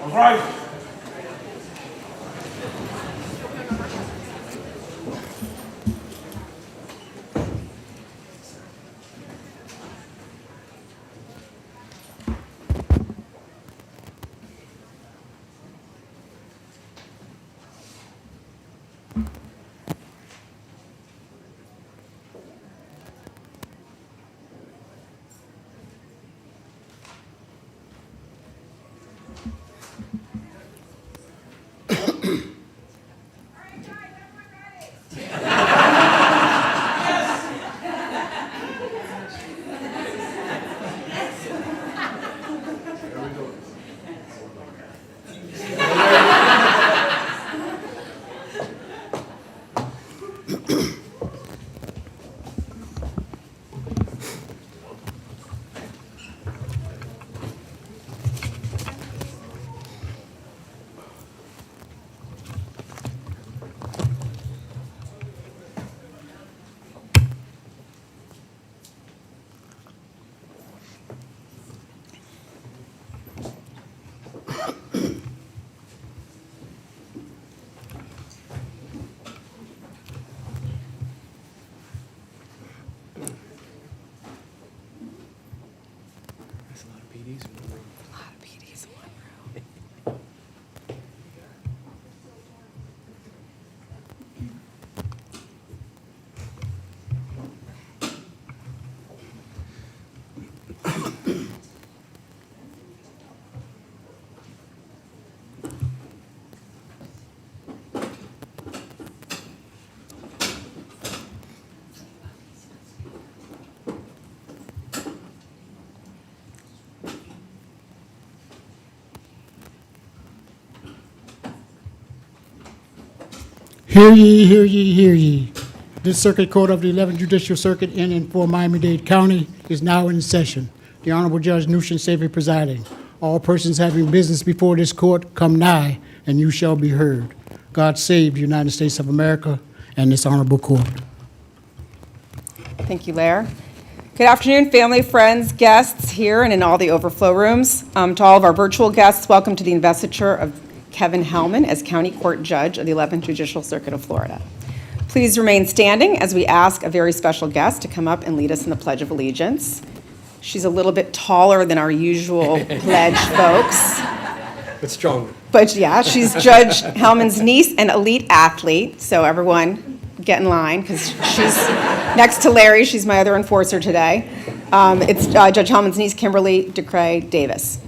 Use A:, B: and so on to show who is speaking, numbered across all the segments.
A: Right.
B: Hear ye, hear ye, hear ye. This Circuit Court of the 11th Judicial Circuit in and for Miami-Dade County is now in session. The Honorable Judge Nugent Savory presiding. All persons having business before this court, come nigh, and you shall be heard. God save the United States of America and this honorable court.
C: Thank you, Lair. Good afternoon, family, friends, guests here and in all the overflow rooms. To all of our virtual guests, welcome to the investiture of Kevin Hellman as County Court Judge of the 11th Judicial Circuit of Florida. Please remain standing as we ask a very special guest to come up and lead us in the Pledge of Allegiance. She's a little bit taller than our usual pledge folks.
D: But stronger.
C: But yeah, she's Judge Hellman's niece and elite athlete, so everyone get in line because she's next to Larry. She's my other enforcer today. It's Judge Hellman's niece, Kimberly DeCray Davis.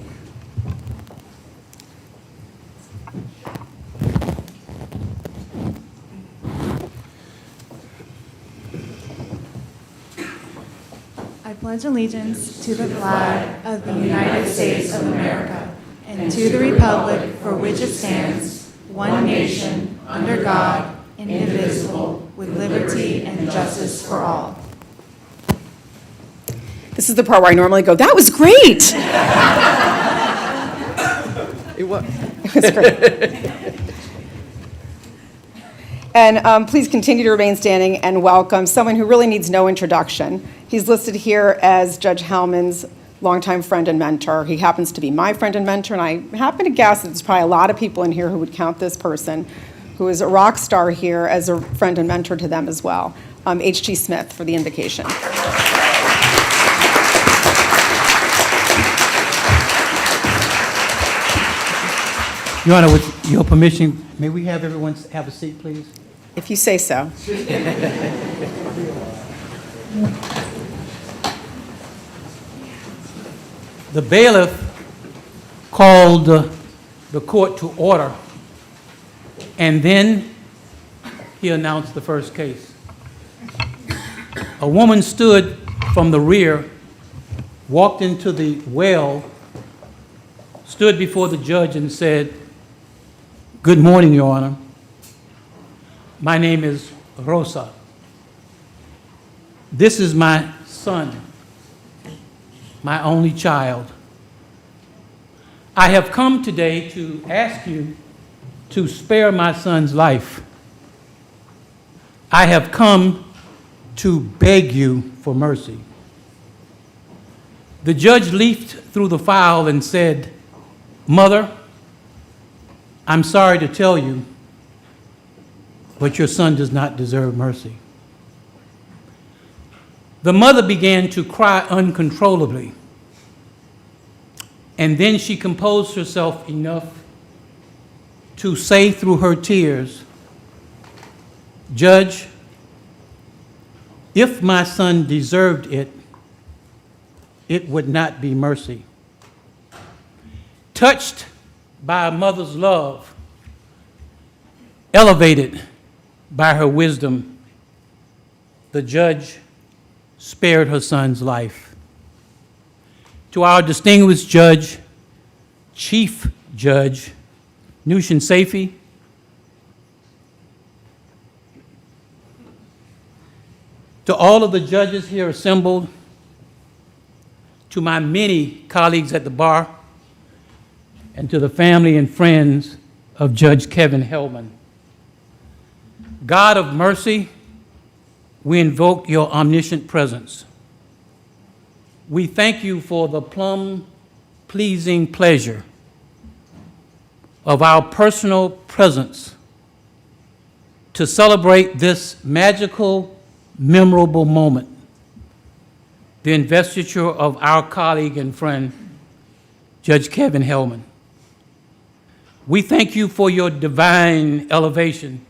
E: I pledge allegiance to the flag of the United States of America and to the republic for which it stands, one nation, under God, indivisible, with liberty and justice for all.
C: This is the part where I normally go, that was great!
D: It was.
C: It was great. And please continue to remain standing and welcome someone who really needs no introduction. He's listed here as Judge Hellman's longtime friend and mentor. He happens to be my friend and mentor, and I happen to guess that there's probably a lot of people in here who would count this person, who is a rock star here as a friend and mentor to them as well. H.G. Smith for the invocation.
A: Your Honor, with your permission, may we have everyone have a seat, please?
C: If you say so.
A: The bailiff called the court to order, and then he announced the first case. A woman stood from the rear, walked into the well, stood before the judge and said, "Good morning, Your Honor. My name is Rosa. This is my son, my only child. I have come today to ask you to spare my son's life. I have come to beg you for mercy." The judge leafed through the file and said, "Mother, I'm sorry to tell you, but your son does not deserve mercy." The mother began to cry uncontrollably, and then she composed herself enough to say through her tears, "Judge, if my son deserved it, it would not be mercy." Touched by a mother's love, elevated by her wisdom, the judge spared her son's life. To our distinguished judge, Chief Judge Nushin Safi, to all of the judges here assembled, to my many colleagues at the bar, and to the family and friends of Judge Kevin Hellman. God of mercy, we invoke your omniscient presence. We thank you for the plum-pleasing pleasure of our personal presence to celebrate this magical, memorable moment, the investiture of our colleague and friend, Judge Kevin Helman. We thank you for your divine elevation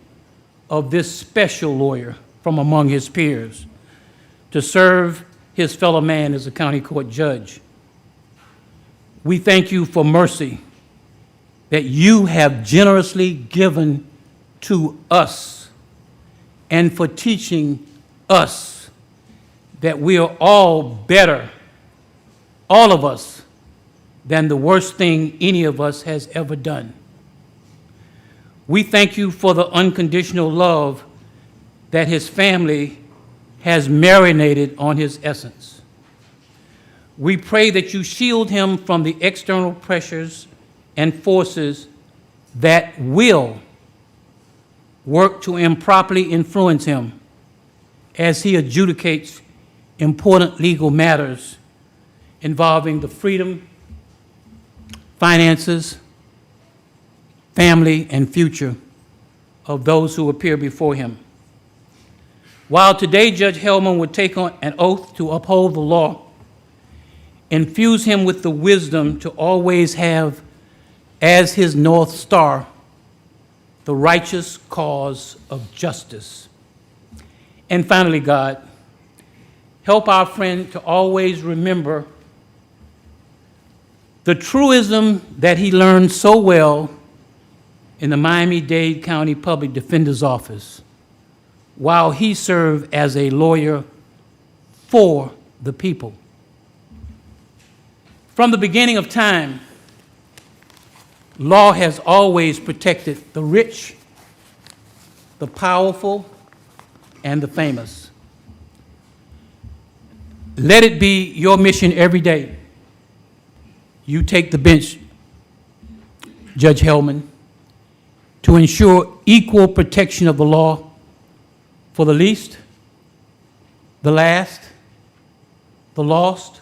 A: of this special lawyer from among his peers to serve his fellow man as a county court judge. We thank you for mercy that you have generously given to us and for teaching us that we are all better, all of us, than the worst thing any of us has ever done. We thank you for the unconditional love that his family has marinated on his essence. We pray that you shield him from the external pressures and forces that will work to improperly influence him as he adjudicates important legal matters involving the freedom, finances, family, and future of those who appear before him. While today Judge Hellman would take on an oath to uphold the law, infuse him with the wisdom to always have as his North Star the righteous cause of justice. And finally, God, help our friend to always remember the truism that he learned so well in the Miami-Dade County Public Defender's Office while he served as a lawyer for the people. From the beginning of time, law has always protected the rich, the powerful, and the famous. Let it be your mission every day. You take the bench, Judge Hellman, to ensure equal protection of the law for the least, the last, the lost,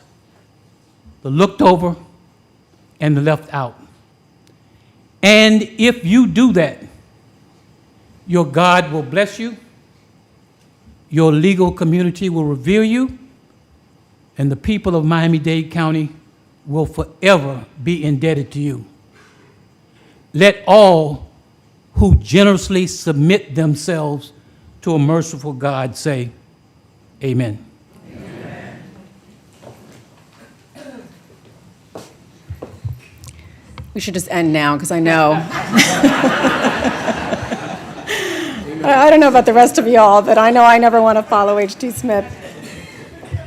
A: the looked over, and the left out. And if you do that, Your God will bless you, your legal community will revere you, and the people of Miami-Dade County will forever be indebted to you. Let all who generously submit themselves to a merciful God say, Amen.
C: We should just end now, because I know. I don't know about the rest of y'all, but I know I never want to follow H.T. Smith.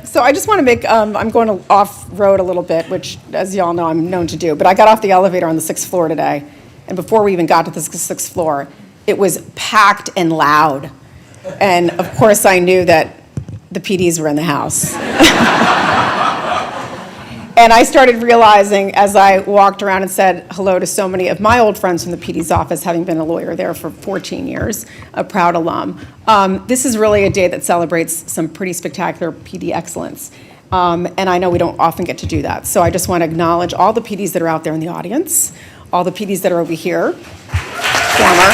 C: So I just want to make, I'm going off-road a little bit, which, as y'all know, I'm known to do. But I got off the elevator on the 6th floor today, and before we even got to the 6th floor, it was packed and loud. And, of course, I knew that the PDs were in the house. And I started realizing as I walked around and said hello to so many of my old friends from the PD's office, having been a lawyer there for 14 years, a proud alum. This is really a day that celebrates some pretty spectacular PD excellence. And I know we don't often get to do that. So I just want to acknowledge all the PDs that are out there in the audience, all the PDs that are over here, former.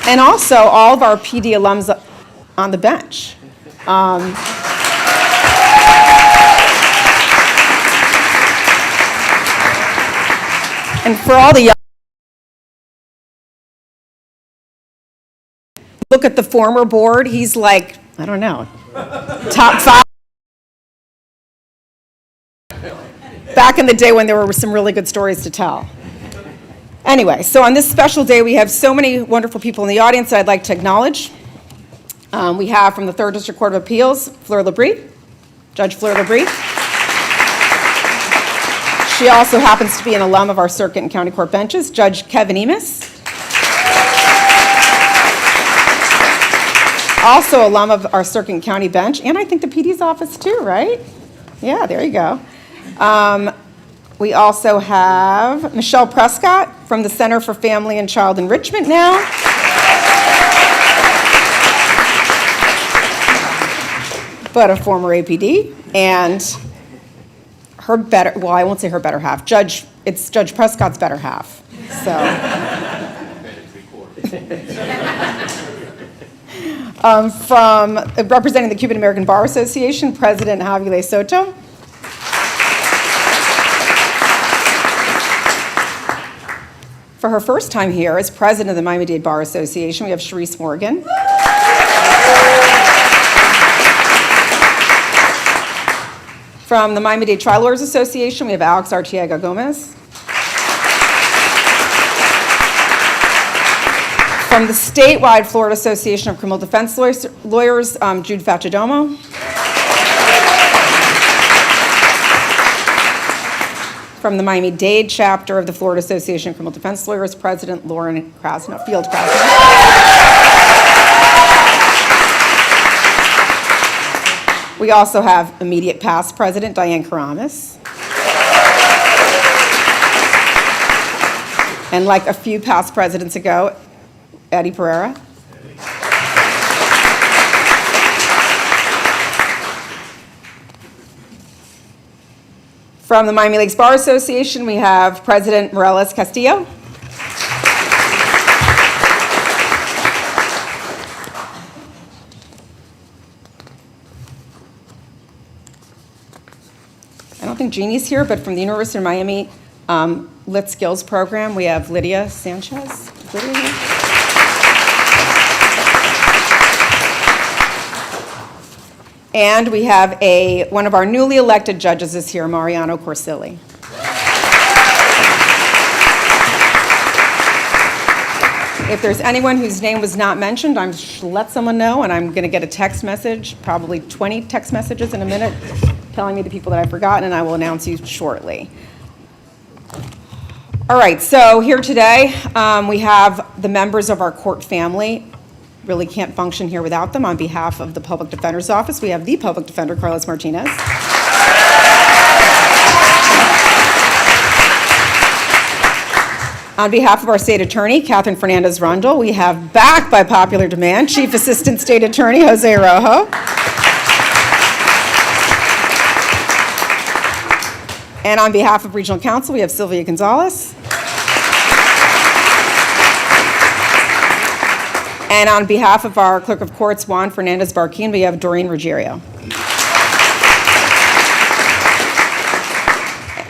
C: And also all of our PD alums on the bench. And for all the young, look at the former board, he's like, I don't know, top 5. Back in the day when there were some really good stories to tell. Anyway, so on this special day, we have so many wonderful people in the audience that I'd like to acknowledge. We have from the 3rd District Court of Appeals, Fleur Labrie, Judge Fleur Labrie. She also happens to be an alum of our circuit and county court benches, Judge Kevin Emis. Also alum of our circuit and county bench, and I think the PD's office too, right? Yeah, there you go. We also have Michelle Prescott from the Center for Family and Child Enrichment now. But a former APD, and her better, well, I won't say her better half. It's Judge Prescott's better half, so. From representing the Cuban American Bar Association, President Javier Soto. For her first time here as president of the Miami-Dade Bar Association, we have Sharice Morgan. From the Miami-Dade Trial Lawyers Association, we have Alex Artiega Gomez. From the statewide Florida Association of Criminal Defense Lawyers, Jude Facidomo. From the Miami-Dade chapter of the Florida Association of Criminal Defense Lawyers, President Lauren Krasno, Field Krasno. We also have immediate past President Diane Karamis. And like a few past presidents ago, Eddie Pereira. From the Miami Lakes Bar Association, we have President Morales Castillo. I don't think Jeannie's here, but from the University of Miami Lit Skills Program, we have Lydia Sanchez. Lydia here? And we have one of our newly elected judges is here, Mariano Corsilli. If there's anyone whose name was not mentioned, let someone know, and I'm going to get a text message, probably 20 text messages in a minute, telling me the people that I've forgotten, and I will announce you shortly. All right, so here today, we have the members of our court family. Really can't function here without them. On behalf of the Public Defender's Office, we have the Public Defender, Carlos Martinez. On behalf of our State Attorney, Catherine Fernandez-Rundle, we have, back by popular demand, Chief Assistant State Attorney Jose Rojo. And on behalf of Regional Council, we have Sylvia Gonzalez. And on behalf of our Clerk of Courts, Juan Fernandez-Barquin, we have Doreen Ruggiero.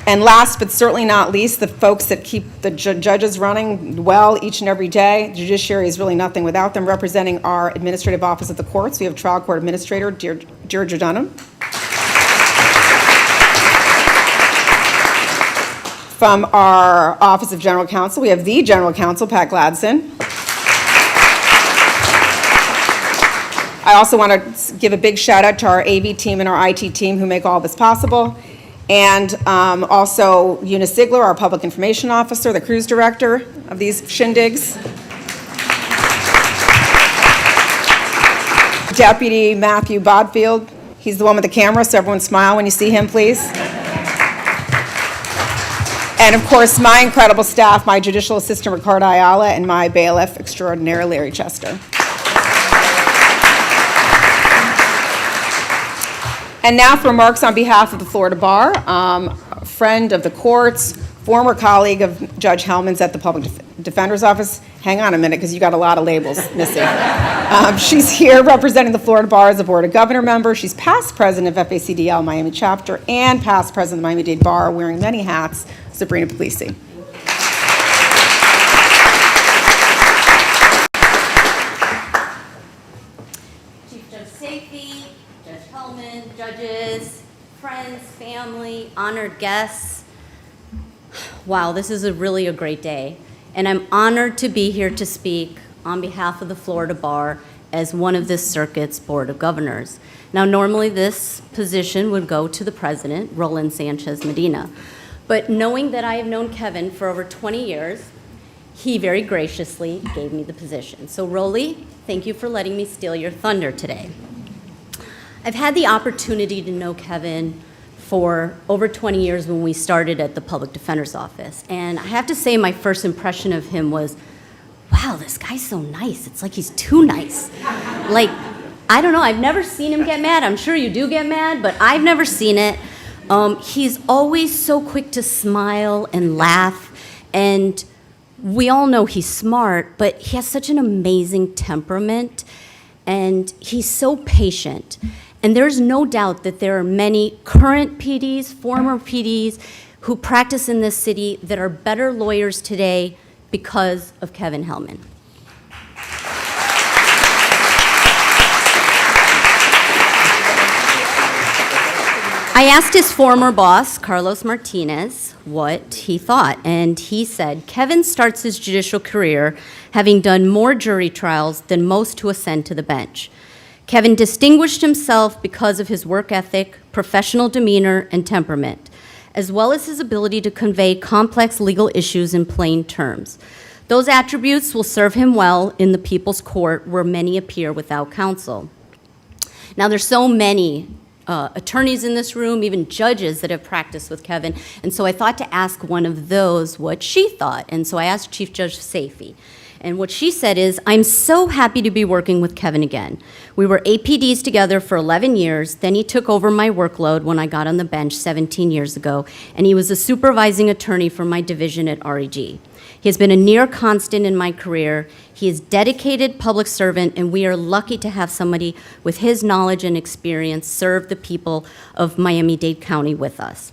C: And last but certainly not least, the folks that keep the judges running well each and every day. The judiciary is really nothing without them. Representing our administrative office at the courts, we have Trial Court Administrator Deirdre Dunham. From our Office of General Counsel, we have the General Counsel, Pat Gladson. I also want to give a big shout out to our AV team and our IT team who make all this possible. And also Eunice Ziegler, our Public Information Officer, the cruise director of these shindigs. Deputy Matthew Bodfield, he's the one with the camera, so everyone smile when you see him, please. And of course, my incredible staff, my judicial assistant, Ricardo Ayala, and my bailiff extraordinaire, Larry Chester. And now for remarks on behalf of the Florida Bar, a friend of the courts, former colleague of Judge Hellman's at the Public Defender's Office. Hang on a minute, because you got a lot of labels missing. She's here representing the Florida Bar as a Board of Governor member. She's past president of FACDL Miami chapter and past president of the Miami-Dade Bar, wearing many hats. Sabrina Puglisi.
F: Chief Judge Safety, Judge Helman, judges, friends, family, honored guests. Wow, this is really a great day. And I'm honored to be here to speak on behalf of the Florida Bar as one of this circuit's Board of Governors. Now, normally this position would go to the president, Roland Sanchez Medina. But knowing that I have known Kevin for over 20 years, he very graciously gave me the position. So Rolly, thank you for letting me steal your thunder today. I've had the opportunity to know Kevin for over 20 years when we started at the Public Defender's Office. And I have to say my first impression of him was, wow, this guy's so nice. It's like he's too nice. Like, I don't know, I've never seen him get mad. I'm sure you do get mad, but I've never seen it. He's always so quick to smile and laugh, and we all know he's smart, but he has such an amazing temperament, and he's so patient. And there's no doubt that there are many current PDs, former PDs, who practice in this city that are better lawyers today because of Kevin Hellman. I asked his former boss, Carlos Martinez, what he thought, and he said, Kevin starts his judicial career having done more jury trials than most who ascend to the bench. Kevin distinguished himself because of his work ethic, professional demeanor, and temperament, as well as his ability to convey complex legal issues in plain terms. Those attributes will serve him well in the people's court where many appear without counsel. Now, there's so many attorneys in this room, even judges that have practiced with Kevin. And so I thought to ask one of those what she thought. And so I asked Chief Judge Safety. And what she said is, I'm so happy to be working with Kevin again. We were APDs together for 11 years. Then he took over my workload when I got on the bench 17 years ago. And he was a supervising attorney for my division at REG. He has been a near constant in my career. He is dedicated public servant, and we are lucky to have somebody with his knowledge and experience serve the people of Miami-Dade County with us.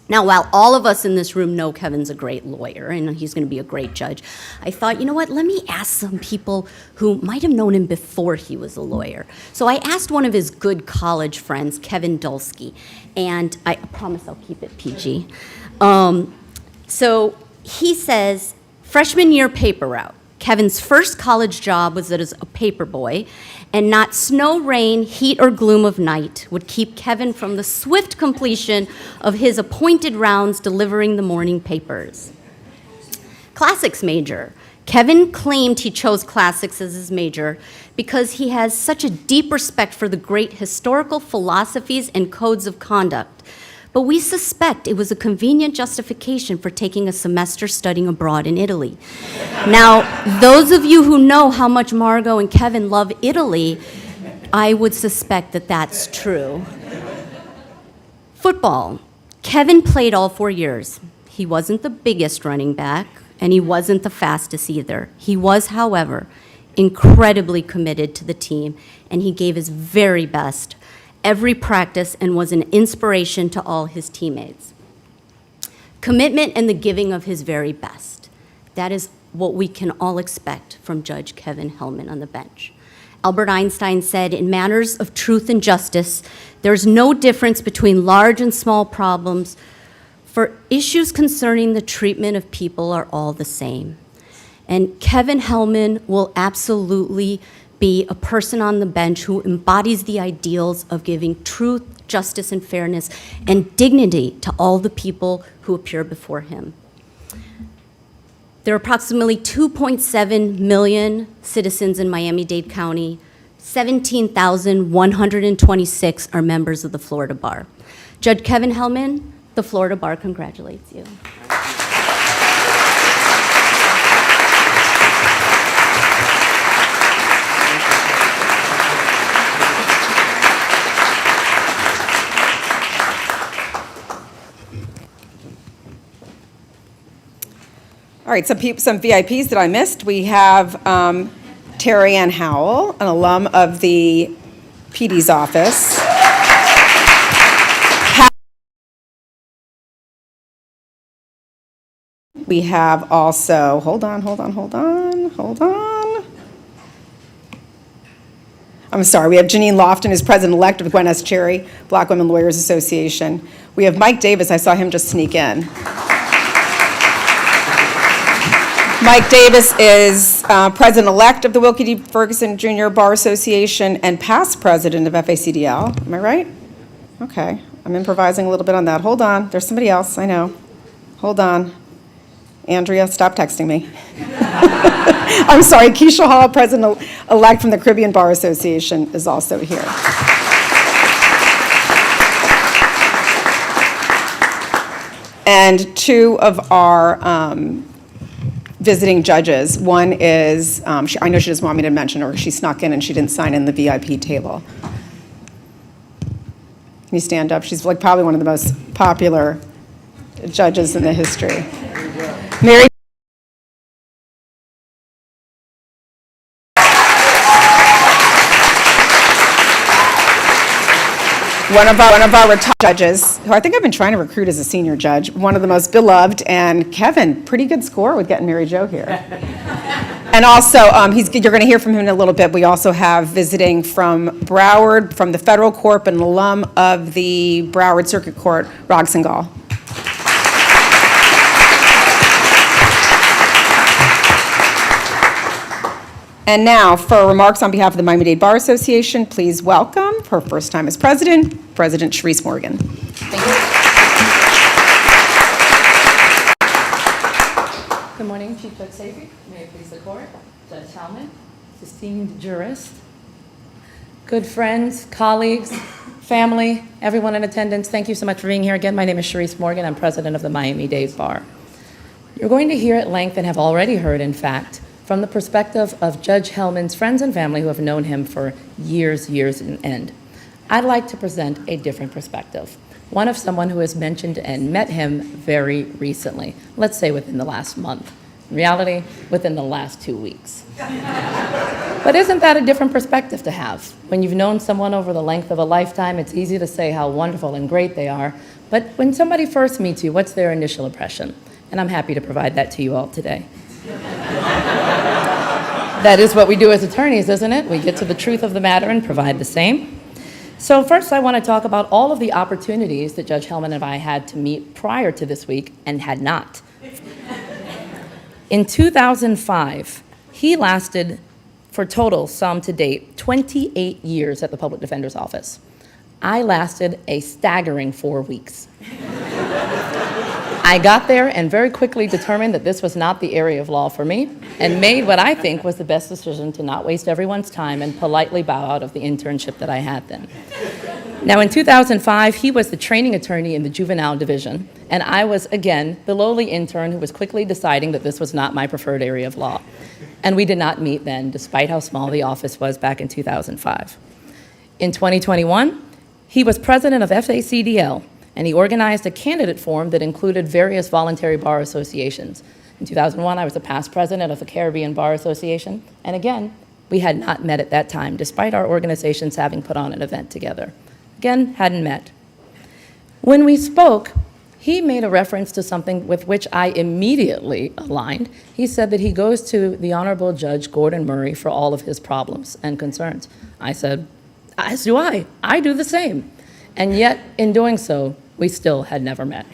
F: Now, while all of us in this room know Kevin's a great lawyer and he's going to be a great judge, I thought, you know what, let me ask some people who might have known him before he was a lawyer. So I asked one of his good college friends, Kevin Dulski, and I promise I'll keep it PG. So he says, freshman year paper route. Kevin's first college job was as a paper boy, and not snow, rain, heat, or gloom of night would keep Kevin from the swift completion of his appointed rounds delivering the morning papers. Classics major. Kevin claimed he chose classics as his major because he has such a deep respect for the great historical philosophies and codes of conduct. But we suspect it was a convenient justification for taking a semester studying abroad in Italy. Now, those of you who know how much Margot and Kevin love Italy, I would suspect that that's true. Football. Kevin played all 4 years. He wasn't the biggest running back, and he wasn't the fastest either. He was, however, incredibly committed to the team, and he gave his very best every practice and was an inspiration to all his teammates. Commitment and the giving of his very best. That is what we can all expect from Judge Kevin Hellman on the bench. Albert Einstein said, "In matters of truth and justice, there's no difference between large and small problems, for issues concerning the treatment of people are all the same." And Kevin Hellman will absolutely be a person on the bench who embodies the ideals of giving truth, justice, and fairness and dignity to all the people who appear before him. There are approximately 2.7 million citizens in Miami-Dade County. 17,126 are members of the Florida Bar. Judge Kevin Hellman, the Florida Bar congratulates you.
C: All right, some VIPs that I missed. We have Terry Ann Howell, an alum of the PD's office. We have also, hold on. I'm sorry, we have Janine Lofton, who's president-elect of Gwen S. Cherry Black Women Lawyers Association. We have Mike Davis, I saw him just sneak in. Mike Davis is president-elect of the Wilkie D. Ferguson Jr. Bar Association and past president of FACDL. Am I right? Okay, I'm improvising a little bit on that. Hold on, there's somebody else, I know. Hold on. Andrea, stop texting me. I'm sorry, Keisha Hall, president-elect from the Caribbean Bar Association, is also here. And two of our visiting judges. One is, I know she doesn't want me to mention her, she snuck in and she didn't sign in the VIP table. Can you stand up? She's like probably one of the most popular judges in the history. Mary. One of our retired judges, who I think I've been trying to recruit as a senior judge, one of the most beloved, and Kevin, pretty good score with getting Mary Jo here. And also, you're going to hear from him in a little bit. We also have visiting from Broward, from the federal court, and an alum of the Broward Circuit Court, Rog Singhal. And now, for remarks on behalf of the Miami-Dade Bar Association, please welcome, for her first time as president, President Sharice Morgan.
G: Thank you. Good morning, Chief Judge Savory. May it please the court. Judge Hellman, esteemed jurist, good friends, colleagues, family, everyone in attendance, thank you so much for being here again. My name is Sharice Morgan. I'm president of the Miami-Dade Bar. You're going to hear at length, and have already heard, in fact, from the perspective of Judge Hellman's friends and family who have known him for years in end. I'd like to present a different perspective, one of someone who has mentioned and met him very recently, let's say within the last month. In reality, within the last 2 weeks. But isn't that a different perspective to have? When you've known someone over the length of a lifetime, it's easy to say how wonderful and great they are, but when somebody first meets you, what's their initial impression? And I'm happy to provide that to you all today. That is what we do as attorneys, isn't it? We get to the truth of the matter and provide the same. So first, I want to talk about all of the opportunities that Judge Hellman and I had to meet prior to this week and had not. In 2005, he lasted, for total sum to date, 28 years at the Public Defender's Office. I lasted a staggering 4 weeks. I got there and very quickly determined that this was not the area of law for me, and made what I think was the best decision to not waste everyone's time and politely bow out of the internship that I had then. Now, in 2005, he was the training attorney in the juvenile division, and I was, again, the lowly intern who was quickly deciding that this was not my preferred area of law. And we did not meet then, despite how small the office was back in 2005. In 2021, he was president of FACDL, and he organized a candidate forum that included various voluntary bar associations. In 2001, I was a past president of the Caribbean Bar Association, and again, we had not met at that time, despite our organizations having put on an event together. Again, hadn't met. When we spoke, he made a reference to something with which I immediately aligned. He said that he goes to the Honorable Judge Gordon Murray for all of his problems and concerns. I said, as do I. I do the same. And yet, in doing so, we still had never met.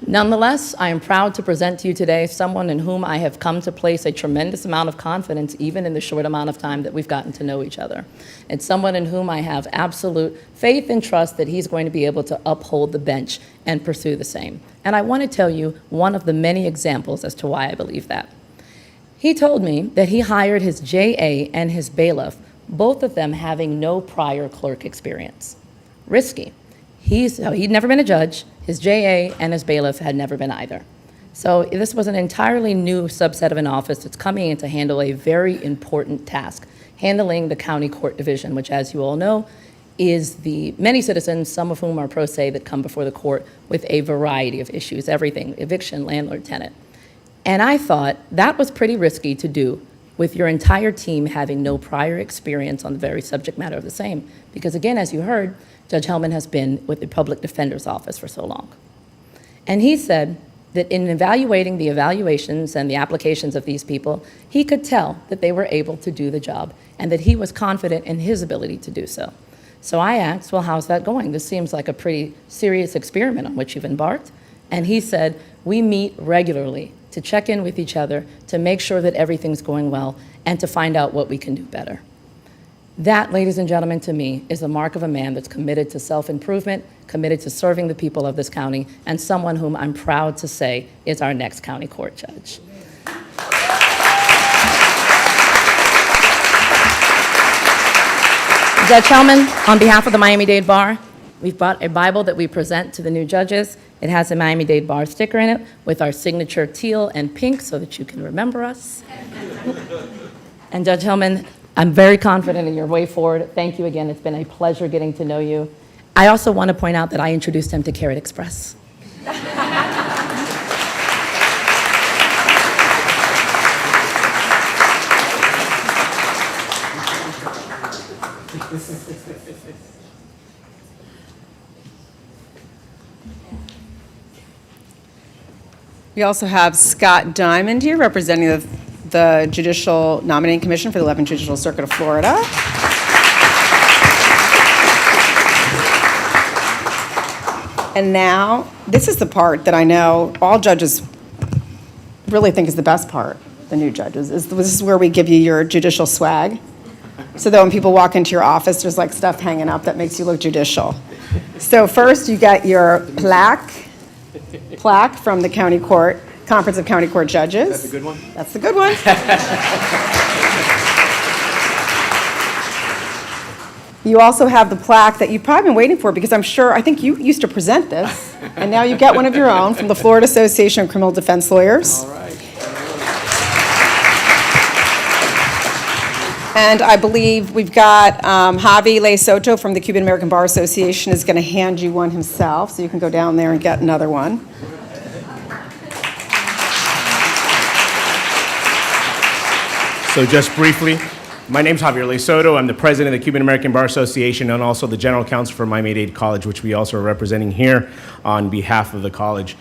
G: Nonetheless, I am proud to present to you today someone in whom I have come to place a tremendous amount of confidence, even in the short amount of time that we've gotten to know each other. It's someone in whom I have absolute faith and trust that he's going to be able to uphold the bench and pursue the same. And I want to tell you one of the many examples as to why I believe that. He told me that he hired his JA and his bailiff, both of them having no prior clerk experience. Risky. He'd never been a judge. His JA and his bailiff had never been either. So this was an entirely new subset of an office that's coming in to handle a very important task, handling the county court division, which, as you all know, is the many citizens, some of whom are pro se, that come before the court with a variety of issues, everything, eviction, landlord, tenant. And I thought that was pretty risky to do with your entire team having no prior experience on the very subject matter of the same. Because again, as you heard, Judge Hellman has been with the Public Defender's Office for so long. And he said that in evaluating the evaluations and the applications of these people, he could tell that they were able to do the job and that he was confident in his ability to do so. So I asked, well, how's that going? This seems like a pretty serious experiment on which you've embarked. And he said, we meet regularly to check in with each other, to make sure that everything's going well, and to find out what we can do better. That, ladies and gentlemen, to me, is the mark of a man that's committed to self-improvement, committed to serving the people of this county, and someone whom I'm proud to say is our next county court judge. Judge Helman, on behalf of the Miami-Dade Bar, we've brought a Bible that we present to the new judges. It has a Miami-Dade Bar sticker in it with our signature teal and pink so that you can remember us. And Judge Hellman, I'm very confident in your way forward. Thank you again. It's been a pleasure getting to know you. I also want to point out that I introduced him to Carrot Express.
C: We also have Scott Diamond here representing the Judicial Nominating Commission for the 11th Judicial Circuit of Florida. And now, this is the part that I know all judges really think is the best part, the new judges, this is where we give you your judicial swag. So that when people walk into your office, there's like stuff hanging up that makes you look judicial. So first, you get your plaque from the County Court, Conference of County Court Judges.
D: That's a good one?
C: That's the good one. You also have the plaque that you've probably been waiting for because I think you used to present this, and now you get one of your own from the Florida Association of Criminal Defense Lawyers.
D: All right.
C: And I believe we've got Javi Le Soto from the Cuban American Bar Association is going to hand you one himself, so you can go down there and get another one.
H: So just briefly, my name's Javier Le Soto. I'm the president of the Cuban American Bar Association and also the general counsel for Miami-Dade College, which we also are representing here on behalf of the college.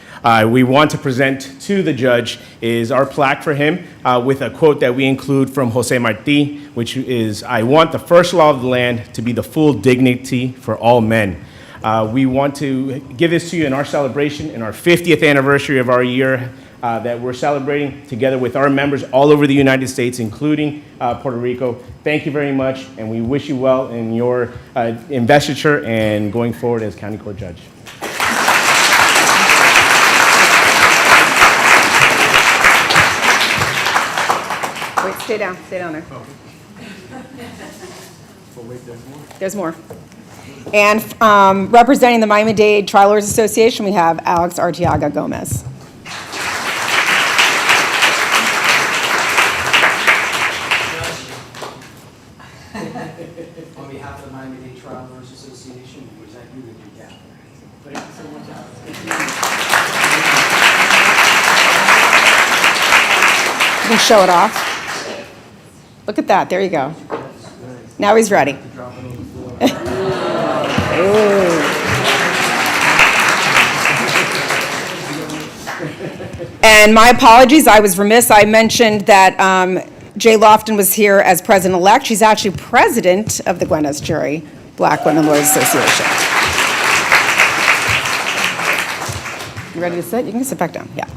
H: We want to present to the judge is our plaque for him with a quote that we include from Jose Marti, which is, "I want the first law of the land to be the full dignity for all men." We want to give this to you in our celebration, in our 50th anniversary of our year that we're celebrating together with our members all over the United States, including Puerto Rico. Thank you very much, and we wish you well in your investiture and going forward as County Court Judge.
C: Wait, stay down there. There's more. And representing the Miami-Dade Trial Lawyers Association, we have Alex Arteaga Gomez.
D: On behalf of the Miami-Dade Trial Lawyers Association, we present you the new gavel. Thank you so much, Alex.
C: You can show it off. Look at that, there you go. Now he's ready. And my apologies, I was remiss. I mentioned that Jay Lofton was here as president-elect. She's actually president of the Gwen S. Jury Black Women Lawyers Association. You ready to sit? You can sit back down, yeah.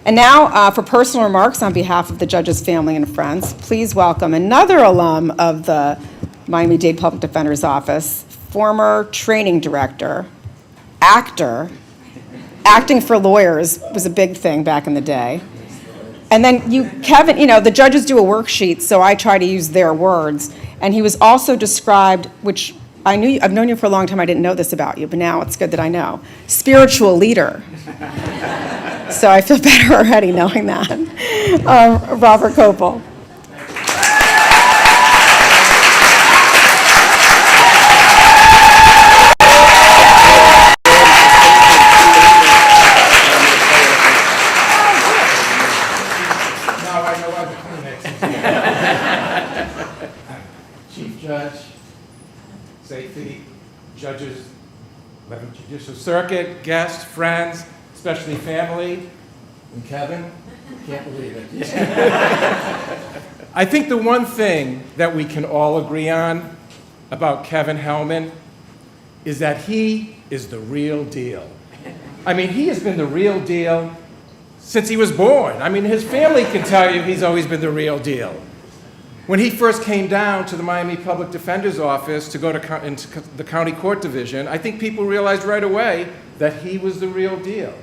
C: And now, for personal remarks on behalf of the judge's family and friends, please welcome another alum of the Miami-Dade Public Defender's Office, former training director, actor. Acting for lawyers was a big thing back in the day. And then Kevin, the judges do a worksheet, so I try to use their words. And he was also described, which I've known you for a long time, I didn't know this about you, but now it's good that I know. Spiritual leader. So I feel better already knowing that. Robert Copel.
A: Chief Judge, safety, judges, 11th Judicial Circuit, guests, friends, especially family, and Kevin, can't believe it. I think the one thing that we can all agree on about Kevin Hellman is that he is the real deal. I mean, he has been the real deal since he was born. I mean, his family can tell you he's always been the real deal. When he first came down to the Miami Public Defender's Office to go into the county court division, I think people realized right away that he was the real deal.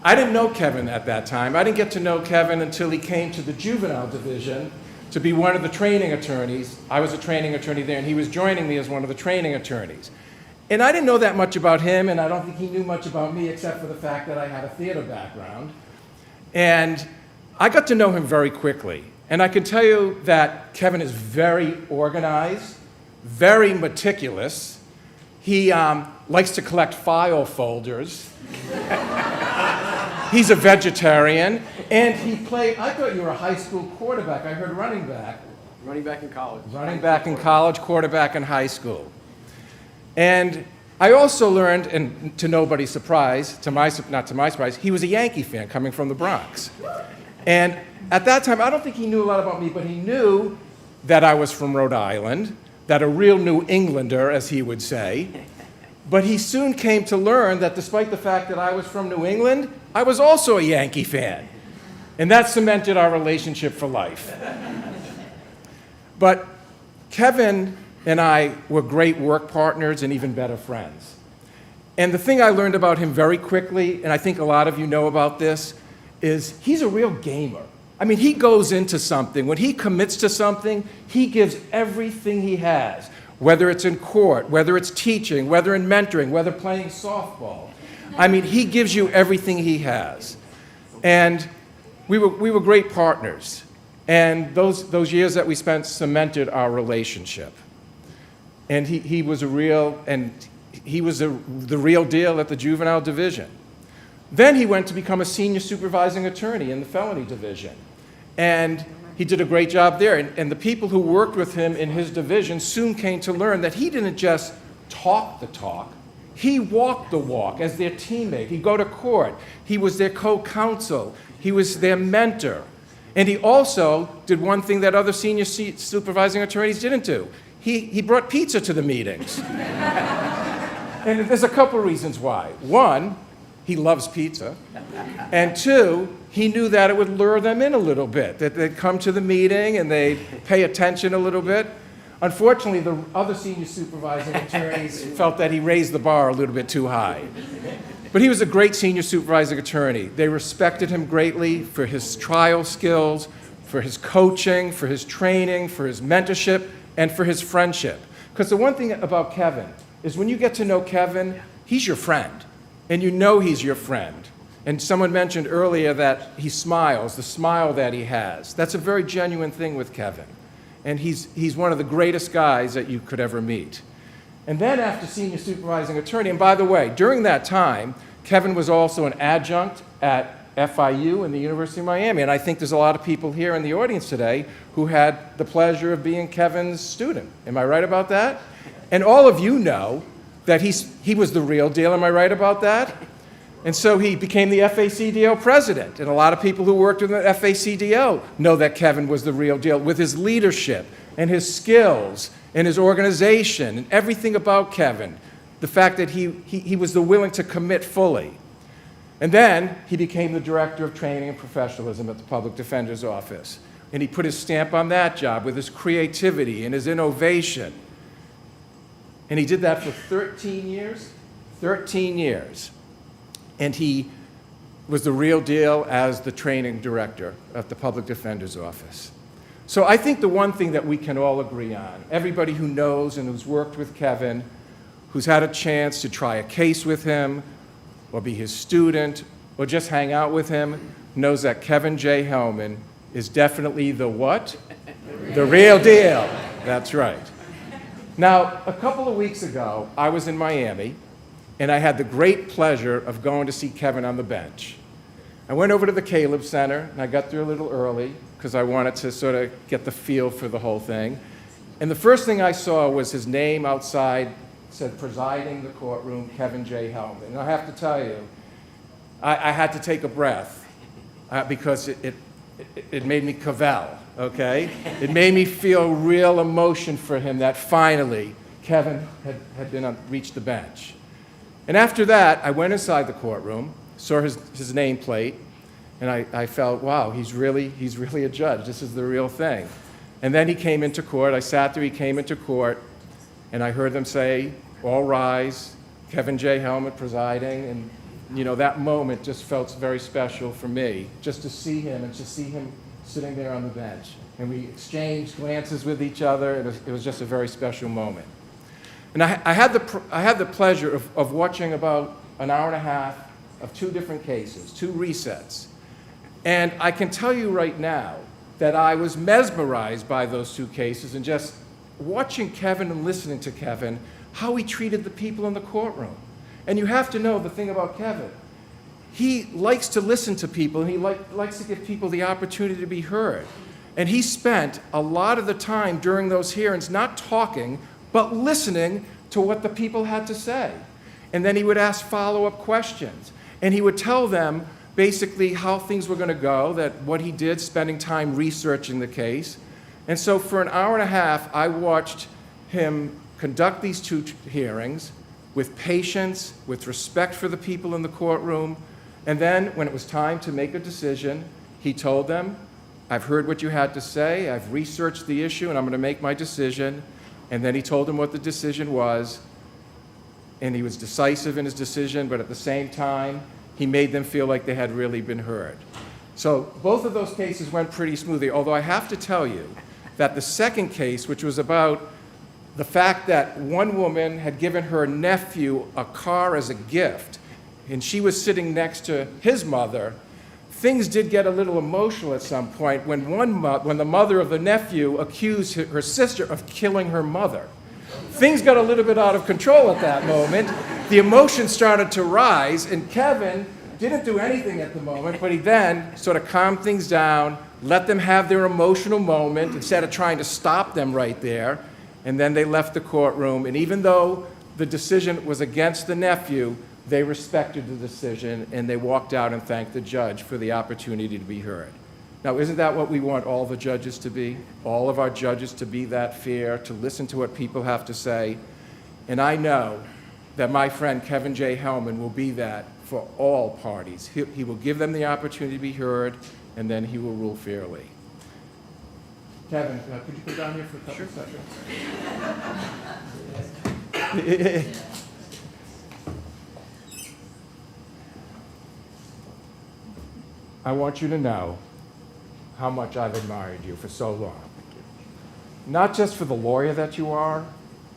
A: I didn't know Kevin at that time. I didn't get to know Kevin until he came to the juvenile division to be one of the training attorneys. I was a training attorney there, and he was joining me as one of the training attorneys. And I didn't know that much about him, and I don't think he knew much about me except for the fact that I had a theater background. And I got to know him very quickly. And I can tell you that Kevin is very organized, very meticulous. He likes to collect file folders. He's a vegetarian, and I thought you were a high school quarterback. I heard running back.
D: Running back in college.
A: Running back in college, quarterback in high school. And I also learned, and to nobody's surprise, not to my surprise, he was a Yankee fan coming from the Bronx. And at that time, I don't think he knew a lot about me, but he knew that I was from Rhode Island, that a real New Englander, as he would say. But he soon came to learn that despite the fact that I was from New England, I was also a Yankee fan. And that cemented our relationship for life. But Kevin and I were great work partners and even better friends. And the thing I learned about him very quickly, and I think a lot of you know about this, is he's a real gamer. I mean, he goes into something. When he commits to something, he gives everything he has, whether it's in court, whether it's teaching, whether in mentoring, whether playing softball. I mean, he gives you everything he has. And we were great partners. And those years that we spent cemented our relationship. And he was the real deal at the juvenile division. Then he went to become a senior supervising attorney in the felony division. And he did a great job there. And the people who worked with him in his division soon came to learn that he didn't just talk the talk. He walked the walk as their teammate. He'd go to court. He was their co-counsel. He was their mentor. And he also did one thing that other senior supervising attorneys didn't do. He brought pizza to the meetings. And there's a couple reasons why. One, he loves pizza. And two, he knew that it would lure them in a little bit, that they'd come to the meeting and they'd pay attention a little bit. Unfortunately, the other senior supervising attorneys felt that he raised the bar a little bit too high. But he was a great senior supervising attorney. They respected him greatly for his trial skills, for his coaching, for his training, for his mentorship, and for his friendship. Because the one thing about Kevin is when you get to know Kevin, he's your friend. And you know he's your friend. And someone mentioned earlier that he smiles, the smile that he has. That's a very genuine thing with Kevin.
I: and he's one of the greatest guys that you could ever meet. And then after senior supervising attorney, and by the way, during that time, Kevin was also an adjunct at FIU and the University of Miami, and I think there's a lot of people here in the audience today who had the pleasure of being Kevin's student. Am I right about that? And all of you know that he was the real deal. Am I right about that? And so he became the FACDO president, and a lot of people who worked with the FACDO know that Kevin was the real deal with his leadership and his skills and his organization and everything about Kevin, the fact that he was willing to commit fully. And then he became the director of training and professionalism at the Public Defender's Office, and he put his stamp on that job with his creativity and his innovation. And he did that for 13 years, 13 years. And he was the real deal as the training director at the Public Defender's Office. So I think the one thing that we can all agree on, everybody who knows and who's worked with Kevin, who's had a chance to try a case with him, or be his student, or just hang out with him, knows that Kevin J. Hellman is definitely the what? The real deal. That's right. Now, a couple of weeks ago, I was in Miami, and I had the great pleasure of going to see Kevin on the bench. I went over to the Caleb Center, and I got there a little early because I wanted to sort of get the feel for the whole thing. And the first thing I saw was his name outside, said presiding the courtroom, Kevin J. Hellman. And I have to tell you, I had to take a breath because it made me cavell, okay? It made me feel real emotion for him that finally Kevin had reached the bench. And after that, I went inside the courtroom, saw his nameplate, and I felt, wow, he's really a judge. This is the real thing. And then he came into court. I sat there, he came into court, and I heard them say, all rise, Kevin J. Hellman presiding, and you know, that moment just felt very special for me, just to see him and to see him sitting there on the bench. And we exchanged glances with each other, and it was just a very special moment. And I had the pleasure of watching about an hour and a half of two different cases, two resets. And I can tell you right now that I was mesmerized by those two cases, and just watching Kevin and listening to Kevin, how he treated the people in the courtroom. And you have to know the thing about Kevin. He likes to listen to people, and he likes to give people the opportunity to be heard. And he spent a lot of the time during those hearings not talking, but listening to what the people had to say. And then he would ask follow-up questions. And he would tell them basically how things were going to go, that what he did, spending time researching the case. And so for an hour and a half, I watched him conduct these two hearings with patience, with respect for the people in the courtroom. And then when it was time to make a decision, he told them, I've heard what you had to say, I've researched the issue, and I'm going to make my decision. And then he told them what the decision was, and he was decisive in his decision, but at the same time, he made them feel like they had really been heard. So both of those cases went pretty smoothly, although I have to tell you that the second case, which was about the fact that one woman had given her nephew a car as a gift, and she was sitting next to his mother, things did get a little emotional at some point when the mother of the nephew accused her sister of killing her mother. Things got a little bit out of control at that moment. The emotions started to rise, and Kevin didn't do anything at the moment, but he then sort of calmed things down, let them have their emotional moment instead of trying to stop them right there. And then they left the courtroom, and even though the decision was against the nephew, they respected the decision, and they walked out and thanked the judge for the opportunity to be heard. Now, isn't that what we want all the judges to be? All of our judges to be that fair, to listen to what people have to say. And I know that my friend Kevin J. Hellman will be that for all parties. He will give them the opportunity to be heard, and then he will rule fairly. Kevin, could you come down here for a couple seconds? I want you to know how much I've admired you for so long. Not just for the lawyer that you are,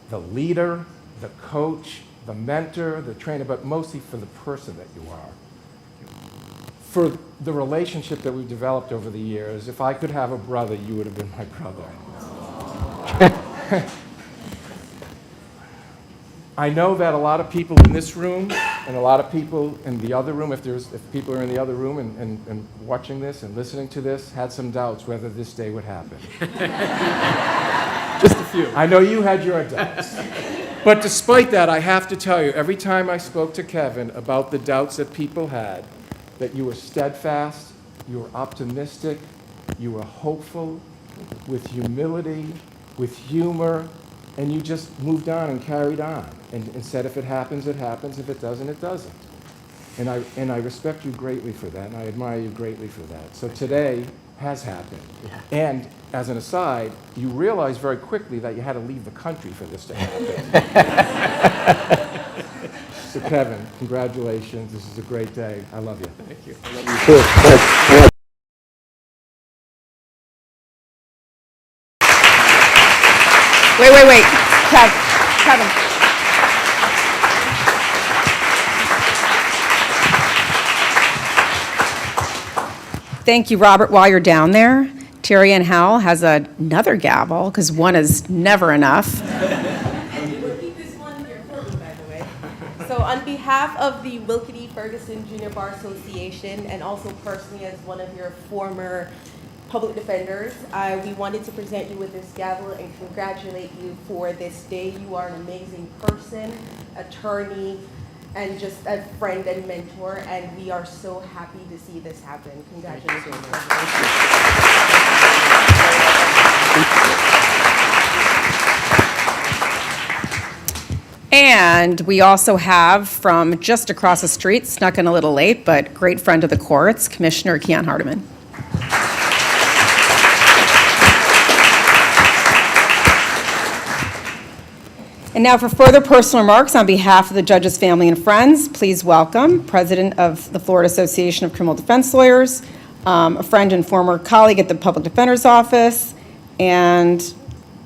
I: the leader, the coach, the mentor, the trainer, but mostly for the person that you are. For the relationship that we've developed over the years, if I could have a brother, you would have been my brother. I know that a lot of people in this room and a lot of people in the other room, if people are in the other room and watching this and listening to this, had some doubts whether this day would happen.
D: Just a few.
I: I know you had your doubts. But despite that, I have to tell you, every time I spoke to Kevin about the doubts that people had, that you were steadfast, you were optimistic, you were hopeful, with humility, with humor, and you just moved on and carried on and said, if it happens, it happens. If it doesn't, it doesn't. And I respect you greatly for that, and I admire you greatly for that. So today has happened.
D: Yeah.
I: And as an aside, you realized very quickly that you had to leave the country for this to happen. So Kevin, congratulations. This is a great day. I love you.
D: Thank you.
C: Wait. Kevin. Thank you, Robert. While you're down there, Terry Ann Howell has another gavel, because one is never enough.
J: We'll keep this one here for me, by the way. So on behalf of the Wilkety-Ferguson Junior Bar Association, and also personally as one of your former public defenders, we wanted to present you with this gavel and congratulate you for this day. You are an amazing person, attorney, and just a friend and mentor, and we are so happy to see this happen. Congratulations.
C: And we also have, from just across the street, snuck in a little late, but great friend of the courts, Commissioner Keon Hardiman. And now for further personal remarks on behalf of the judge's family and friends, please welcome President of the Florida Association of Criminal Defense Lawyers, a friend and former colleague at the Public Defender's Office, and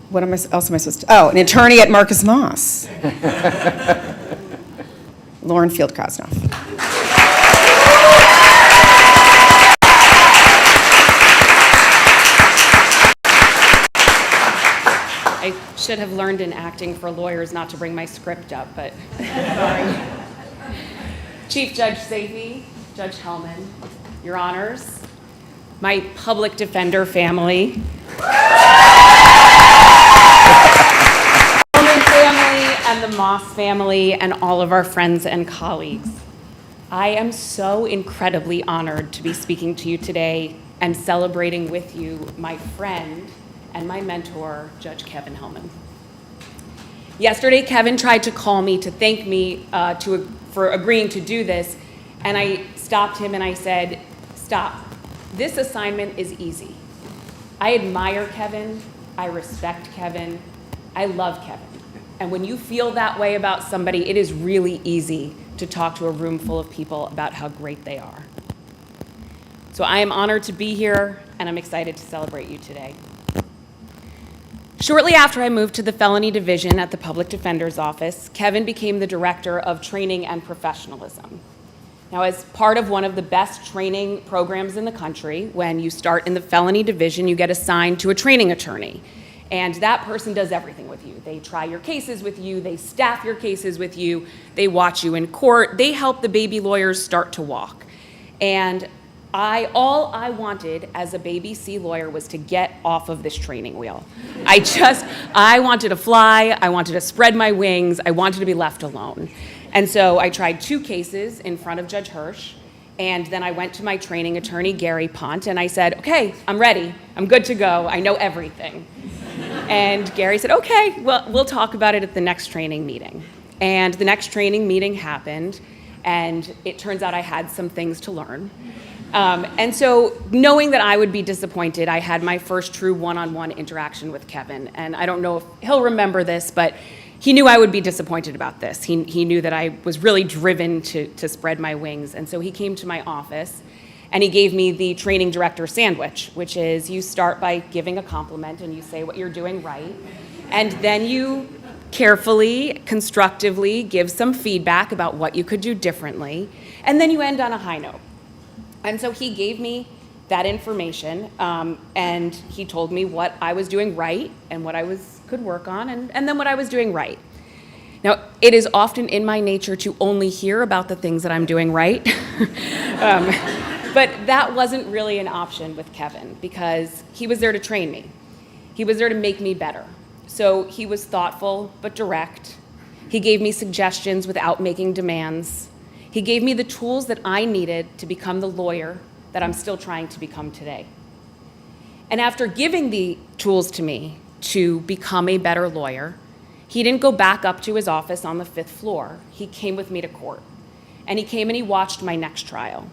C: what else am I supposed to? Oh, an attorney at Marcus Moss, Lauren Field Krasnoff.
K: I should have learned in acting for lawyers not to bring my script up, but sorry. Chief Judge Safey, Judge Hellman, Your Honors, my public defender family, Hellman family, and the Moss family, and all of our friends and colleagues. I am so incredibly honored to be speaking to you today and celebrating with you my friend and my mentor, Judge Kevin Hellman. Yesterday, Kevin tried to call me to thank me for agreeing to do this, and I stopped him and I said, stop. This assignment is easy. I admire Kevin, I respect Kevin, I love Kevin. And when you feel that way about somebody, it is really easy to talk to a room full of people about how great they are. So I am honored to be here, and I'm excited to celebrate you today. Shortly after I moved to the felony division at the Public Defender's Office, Kevin became the director of training and professionalism. Now, as part of one of the best training programs in the country, when you start in the felony division, you get assigned to a training attorney. And that person does everything with you. They try your cases with you, they staff your cases with you, they watch you in court, they help the baby lawyers start to walk. And all I wanted as a baby C lawyer was to get off of this training wheel. I wanted to fly, I wanted to spread my wings, I wanted to be left alone. And so I tried 2 cases in front of Judge Hirsch, and then I went to my training attorney, Gary Pont, and I said, okay, I'm ready, I'm good to go, I know everything. And Gary said, okay, well, we'll talk about it at the next training meeting. And the next training meeting happened, and it turns out I had some things to learn. And so knowing that I would be disappointed, I had my first true one-on-one interaction with Kevin. And I don't know if he'll remember this, but he knew I would be disappointed about this. He knew that I was really driven to spread my wings. And so he came to my office and he gave me the training director sandwich, which is you start by giving a compliment and you say what you're doing right. And then you carefully, constructively give some feedback about what you could do differently. And then you end on a high note. And so he gave me that information, and he told me what I was doing right and what I could work on, and then what I was doing right. Now, it is often in my nature to only hear about the things that I'm doing right, but that wasn't really an option with Kevin because he was there to train me. He was there to make me better. So he was thoughtful but direct. He gave me suggestions without making demands. He gave me the tools that I needed to become the lawyer that I'm still trying to become today. And after giving the tools to me to become a better lawyer, he didn't go back up to his office on the 5th floor. He came with me to court. And he came and he watched my next trial.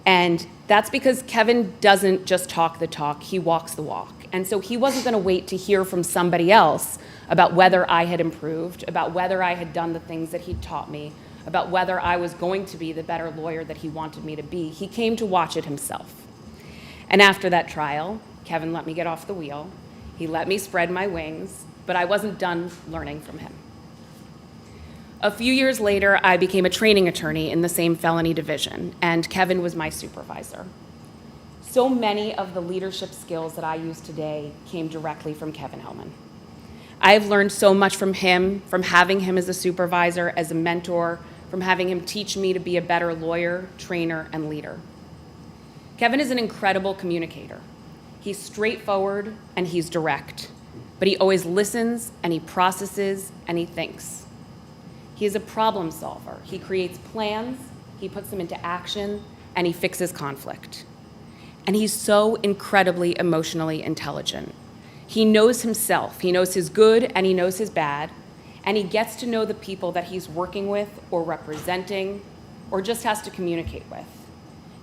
K: And that's because Kevin doesn't just talk the talk, he walks the walk. And so he wasn't going to wait to hear from somebody else about whether I had improved, about whether I had done the things that he'd taught me, about whether I was going to be the better lawyer that he wanted me to be. He came to watch it himself. And after that trial, Kevin let me get off the wheel. He let me spread my wings, but I wasn't done learning from him. A few years later, I became a training attorney in the same felony division, and Kevin was my supervisor. So many of the leadership skills that I use today came directly from Kevin Hellman. I have learned so much from him, from having him as a supervisor, as a mentor, from having him teach me to be a better lawyer, trainer, and leader. Kevin is an incredible communicator. He's straightforward and he's direct, but he always listens and he processes and he thinks. He is a problem solver. He creates plans, he puts them into action, and he fixes conflict. And he's so incredibly emotionally intelligent. He knows himself. He knows his good and he knows his bad, and he gets to know the people that he's working with or representing or just has to communicate with.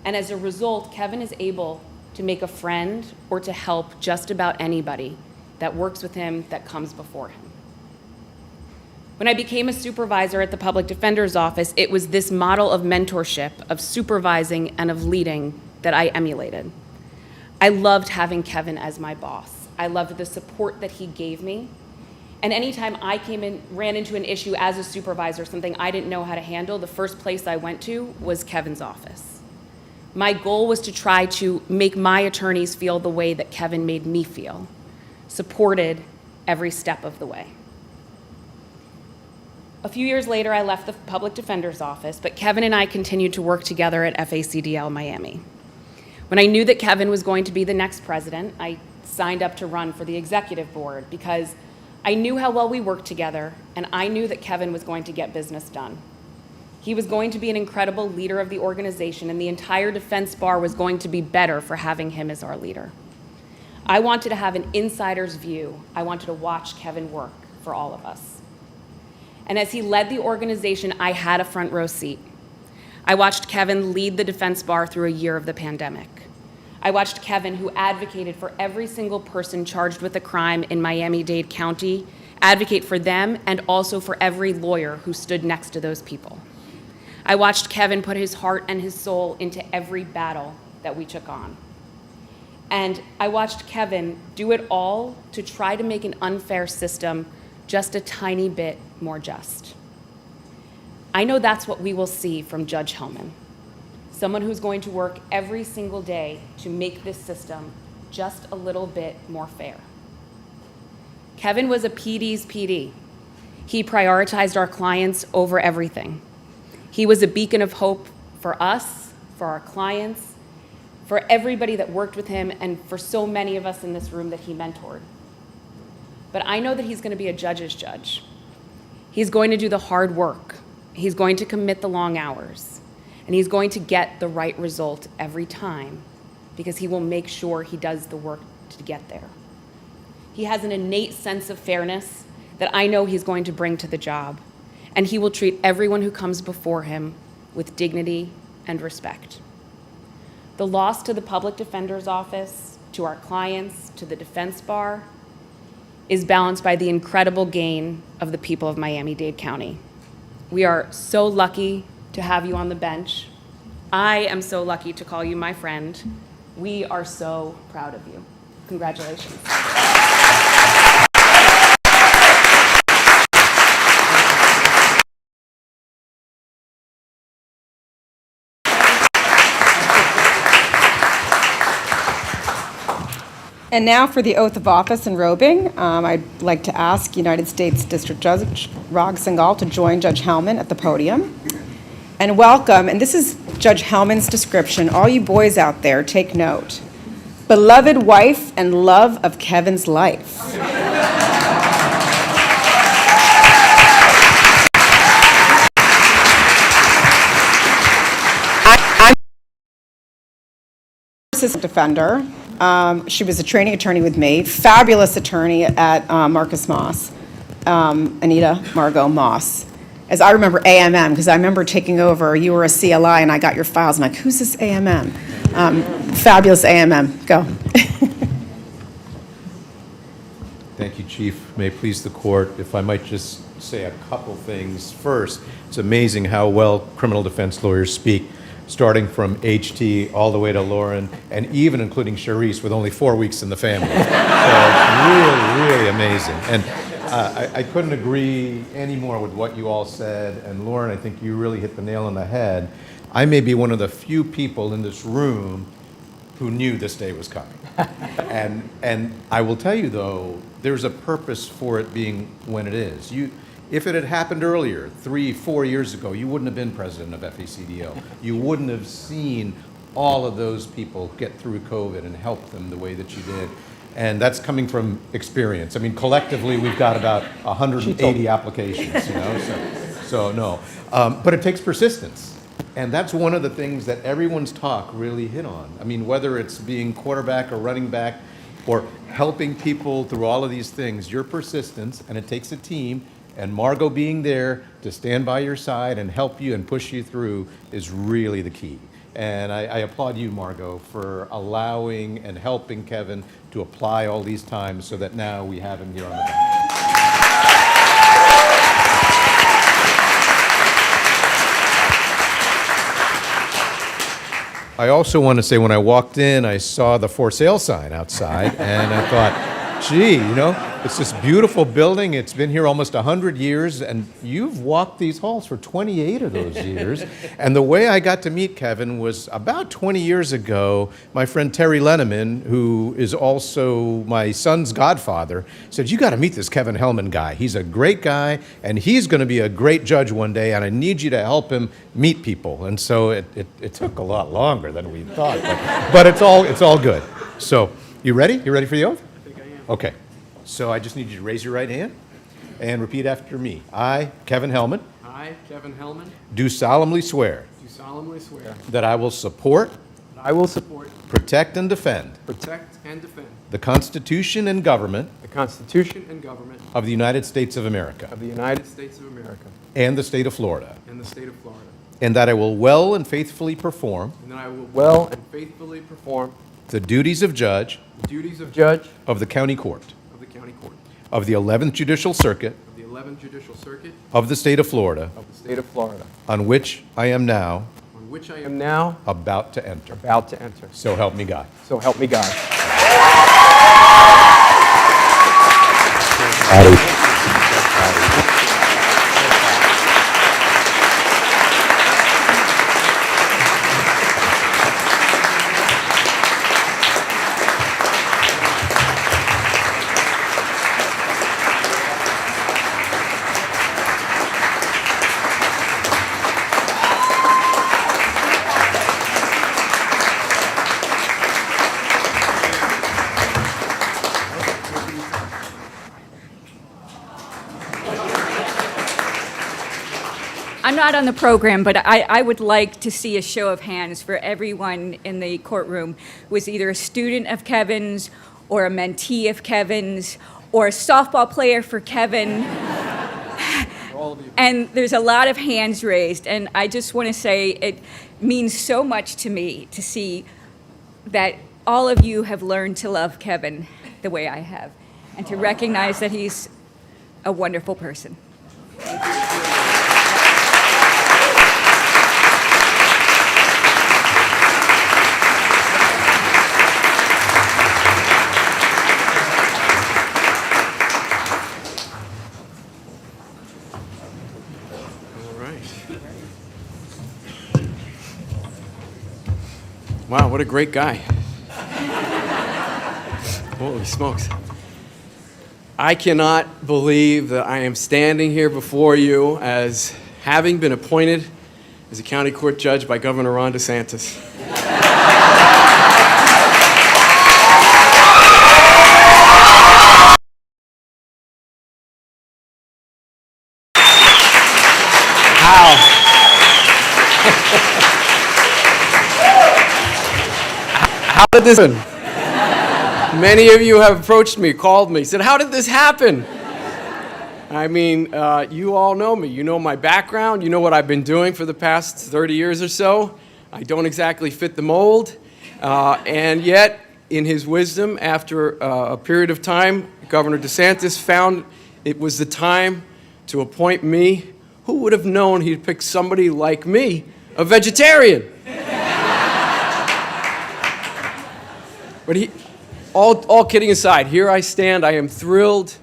K: And as a result, Kevin is able to make a friend or to help just about anybody that works with him, that comes before him. When I became a supervisor at the Public Defender's Office, it was this model of mentorship, of supervising, and of leading that I emulated. I loved having Kevin as my boss. I loved the support that he gave me. And anytime I ran into an issue as a supervisor, something I didn't know how to handle, the first place I went to was Kevin's office. My goal was to try to make my attorneys feel the way that Kevin made me feel, supported every step of the way. A few years later, I left the Public Defender's Office, but Kevin and I continued to work together at FACDL Miami. When I knew that Kevin was going to be the next president, I signed up to run for the executive board because I knew how well we worked together, and I knew that Kevin was going to get business done. He was going to be an incredible leader of the organization, and the entire defense bar was going to be better for having him as our leader. I wanted to have an insider's view. I wanted to watch Kevin work for all of us. And as he led the organization, I had a front row seat. I watched Kevin lead the defense bar through a year of the pandemic. I watched Kevin, who advocated for every single person charged with a crime in Miami-Dade County, advocate for them and also for every lawyer who stood next to those people. I watched Kevin put his heart and his soul into every battle that we took on. And I watched Kevin do it all to try to make an unfair system just a tiny bit more just. I know that's what we will see from Judge Hellman, someone who's going to work every single day to make this system just a little bit more fair. Kevin was a PD's PD. He prioritized our clients over everything. He was a beacon of hope for us, for our clients, for everybody that worked with him, and for so many of us in this room that he mentored. But I know that he's going to be a judge's judge. He's going to do the hard work. He's going to commit the long hours. And he's going to get the right result every time because he will make sure he does the work to get there. He has an innate sense of fairness that I know he's going to bring to the job, and he will treat everyone who comes before him with dignity and respect. The loss to the Public Defender's Office, to our clients, to the defense bar, is balanced by the incredible gain of the people of Miami-Dade County. We are so lucky to have you on the bench. I am so lucky to call you my friend. We are so proud of you. Congratulations.
C: And now for the oath of office and robing. I'd like to ask United States District Judge Rag Singhal to join Judge Hellman at the podium. And welcome, and this is Judge Hellman's description. All you boys out there, take note. Beloved wife and love of Kevin's life. I'm assistant defender. She was a training attorney with me, fabulous attorney at Marcus Moss, Anita Margot Moss. As I remember AMM, because I remember taking over, you were a CLI and I got your files. I'm like, who's this AMM? Fabulous AMM. Go.
L: Thank you, Chief. May it please the court, if I might just say a couple things. First, it's amazing how well criminal defense lawyers speak, starting from HT all the way to Lauren, and even including Charisse with only 4 weeks in the family. So it's really, really amazing. And I couldn't agree any more with what you all said. And Lauren, I think you really hit the nail on the head. I may be one of the few people in this room who knew this day was coming. And I will tell you, though, there's a purpose for it being when it is. If it had happened earlier, 3-4 years ago, you wouldn't have been president of FACDO. You wouldn't have seen all of those people get through COVID and help them the way that you did. And that's coming from experience. I mean, collectively, we've got about 180 applications, you know, so no. But it takes persistence. And that's one of the things that everyone's talk really hit on. I mean, whether it's being quarterback or running back or helping people through all of these things, your persistence, and it takes a team, and Margot being there to stand by your side and help you and push you through is really the key. And I applaud you, Margot, for allowing and helping Kevin to apply all these times so that now we have him here on the bench. I also want to say when I walked in, I saw the for sale sign outside, and I thought, gee, you know, it's this beautiful building. It's been here almost 100 years, and you've walked these halls for 28 of those years. And the way I got to meet Kevin was about 20 years ago. My friend Terry Lenneman, who is also my son's godfather, said, you got to meet this Kevin Hellman guy. He's a great guy, and he's going to be a great judge one day, and I need you to help him meet people. And so it took a lot longer than we thought, but it's all good. So you ready? You ready for the oath?
D: I think I am.
L: Okay. So I just need you to raise your right hand and repeat after me. I, Kevin Hellman,
D: I, Kevin Hellman,
L: do solemnly swear
D: do solemnly swear
L: that I will support,
D: that I will support,
L: protect, and defend
D: protect, and defend
L: the Constitution and government
D: the Constitution and government
L: of the United States of America
D: of the United States of America
L: and the state of Florida,
D: and the state of Florida,
L: and that I will well and faithfully perform
D: and that I will well and faithfully perform
L: the duties of judge
D: the duties of judge
L: of the county court
D: of the county court
L: of the 11th Judicial Circuit
D: of the 11th Judicial Circuit
L: of the state of Florida,
D: of the state of Florida,
L: on which I am now
D: on which I am now
L: about to enter.
D: about to enter.
L: So help me God.
D: So help me God.
M: I'm not on the program, but I would like to see a show of hands for everyone in the courtroom who was either a student of Kevin's or a mentee of Kevin's or a softball player for Kevin. And there's a lot of hands raised, and I just want to say it means so much to me to see that all of you have learned to love Kevin the way I have, and to recognize that he's a wonderful person.
D: Wow, what a great guy.
N: Holy smokes. I cannot believe that I am standing here before you as having been appointed as a county court judge by Governor Ron DeSantis. How did this happen? Many of you have approached me, called me, said, how did this happen? I mean, you all know me. You know my background. You know what I've been doing for the past 30 years or so. I don't exactly fit the mold. And yet, in his wisdom, after a period of time, Governor DeSantis found it was the time to appoint me. Who would have known he'd pick somebody like me, a vegetarian? But all kidding aside, here I stand. I am thrilled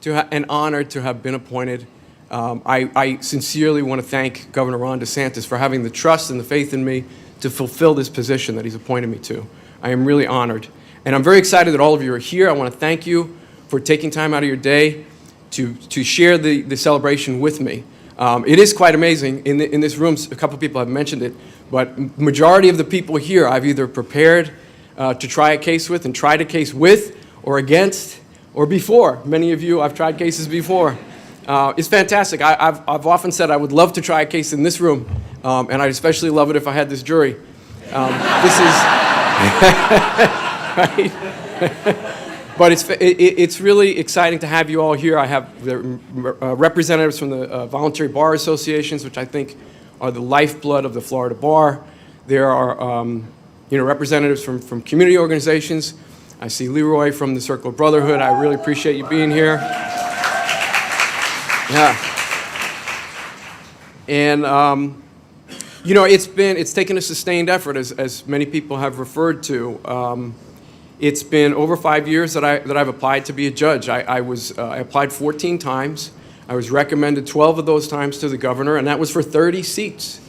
N: and honored to have been appointed. I sincerely want to thank Governor Ron DeSantis for having the trust and the faith in me to fulfill this position that he's appointed me to. I am really honored. And I'm very excited that all of you are here. I want to thank you for taking time out of your day to share the celebration with me. It is quite amazing. In this room, a couple people have mentioned it, but majority of the people here I've either prepared to try a case with and tried a case with or against or before. Many of you, I've tried cases before. It's fantastic. I've often said I would love to try a case in this room, and I'd especially love it if I had this jury. This is, right? But it's really exciting to have you all here. I have the representatives from the voluntary bar associations, which I think are the lifeblood of the Florida bar. There are representatives from community organizations. I see Leroy from the Circle of Brotherhood. I really appreciate you being here. Yeah. And, it's taken a sustained effort, as many people have referred to. It's been over 5 years that I've applied to be a judge. I applied 14 times. I was recommended 12 of those times to the governor, and that was for 30 seats.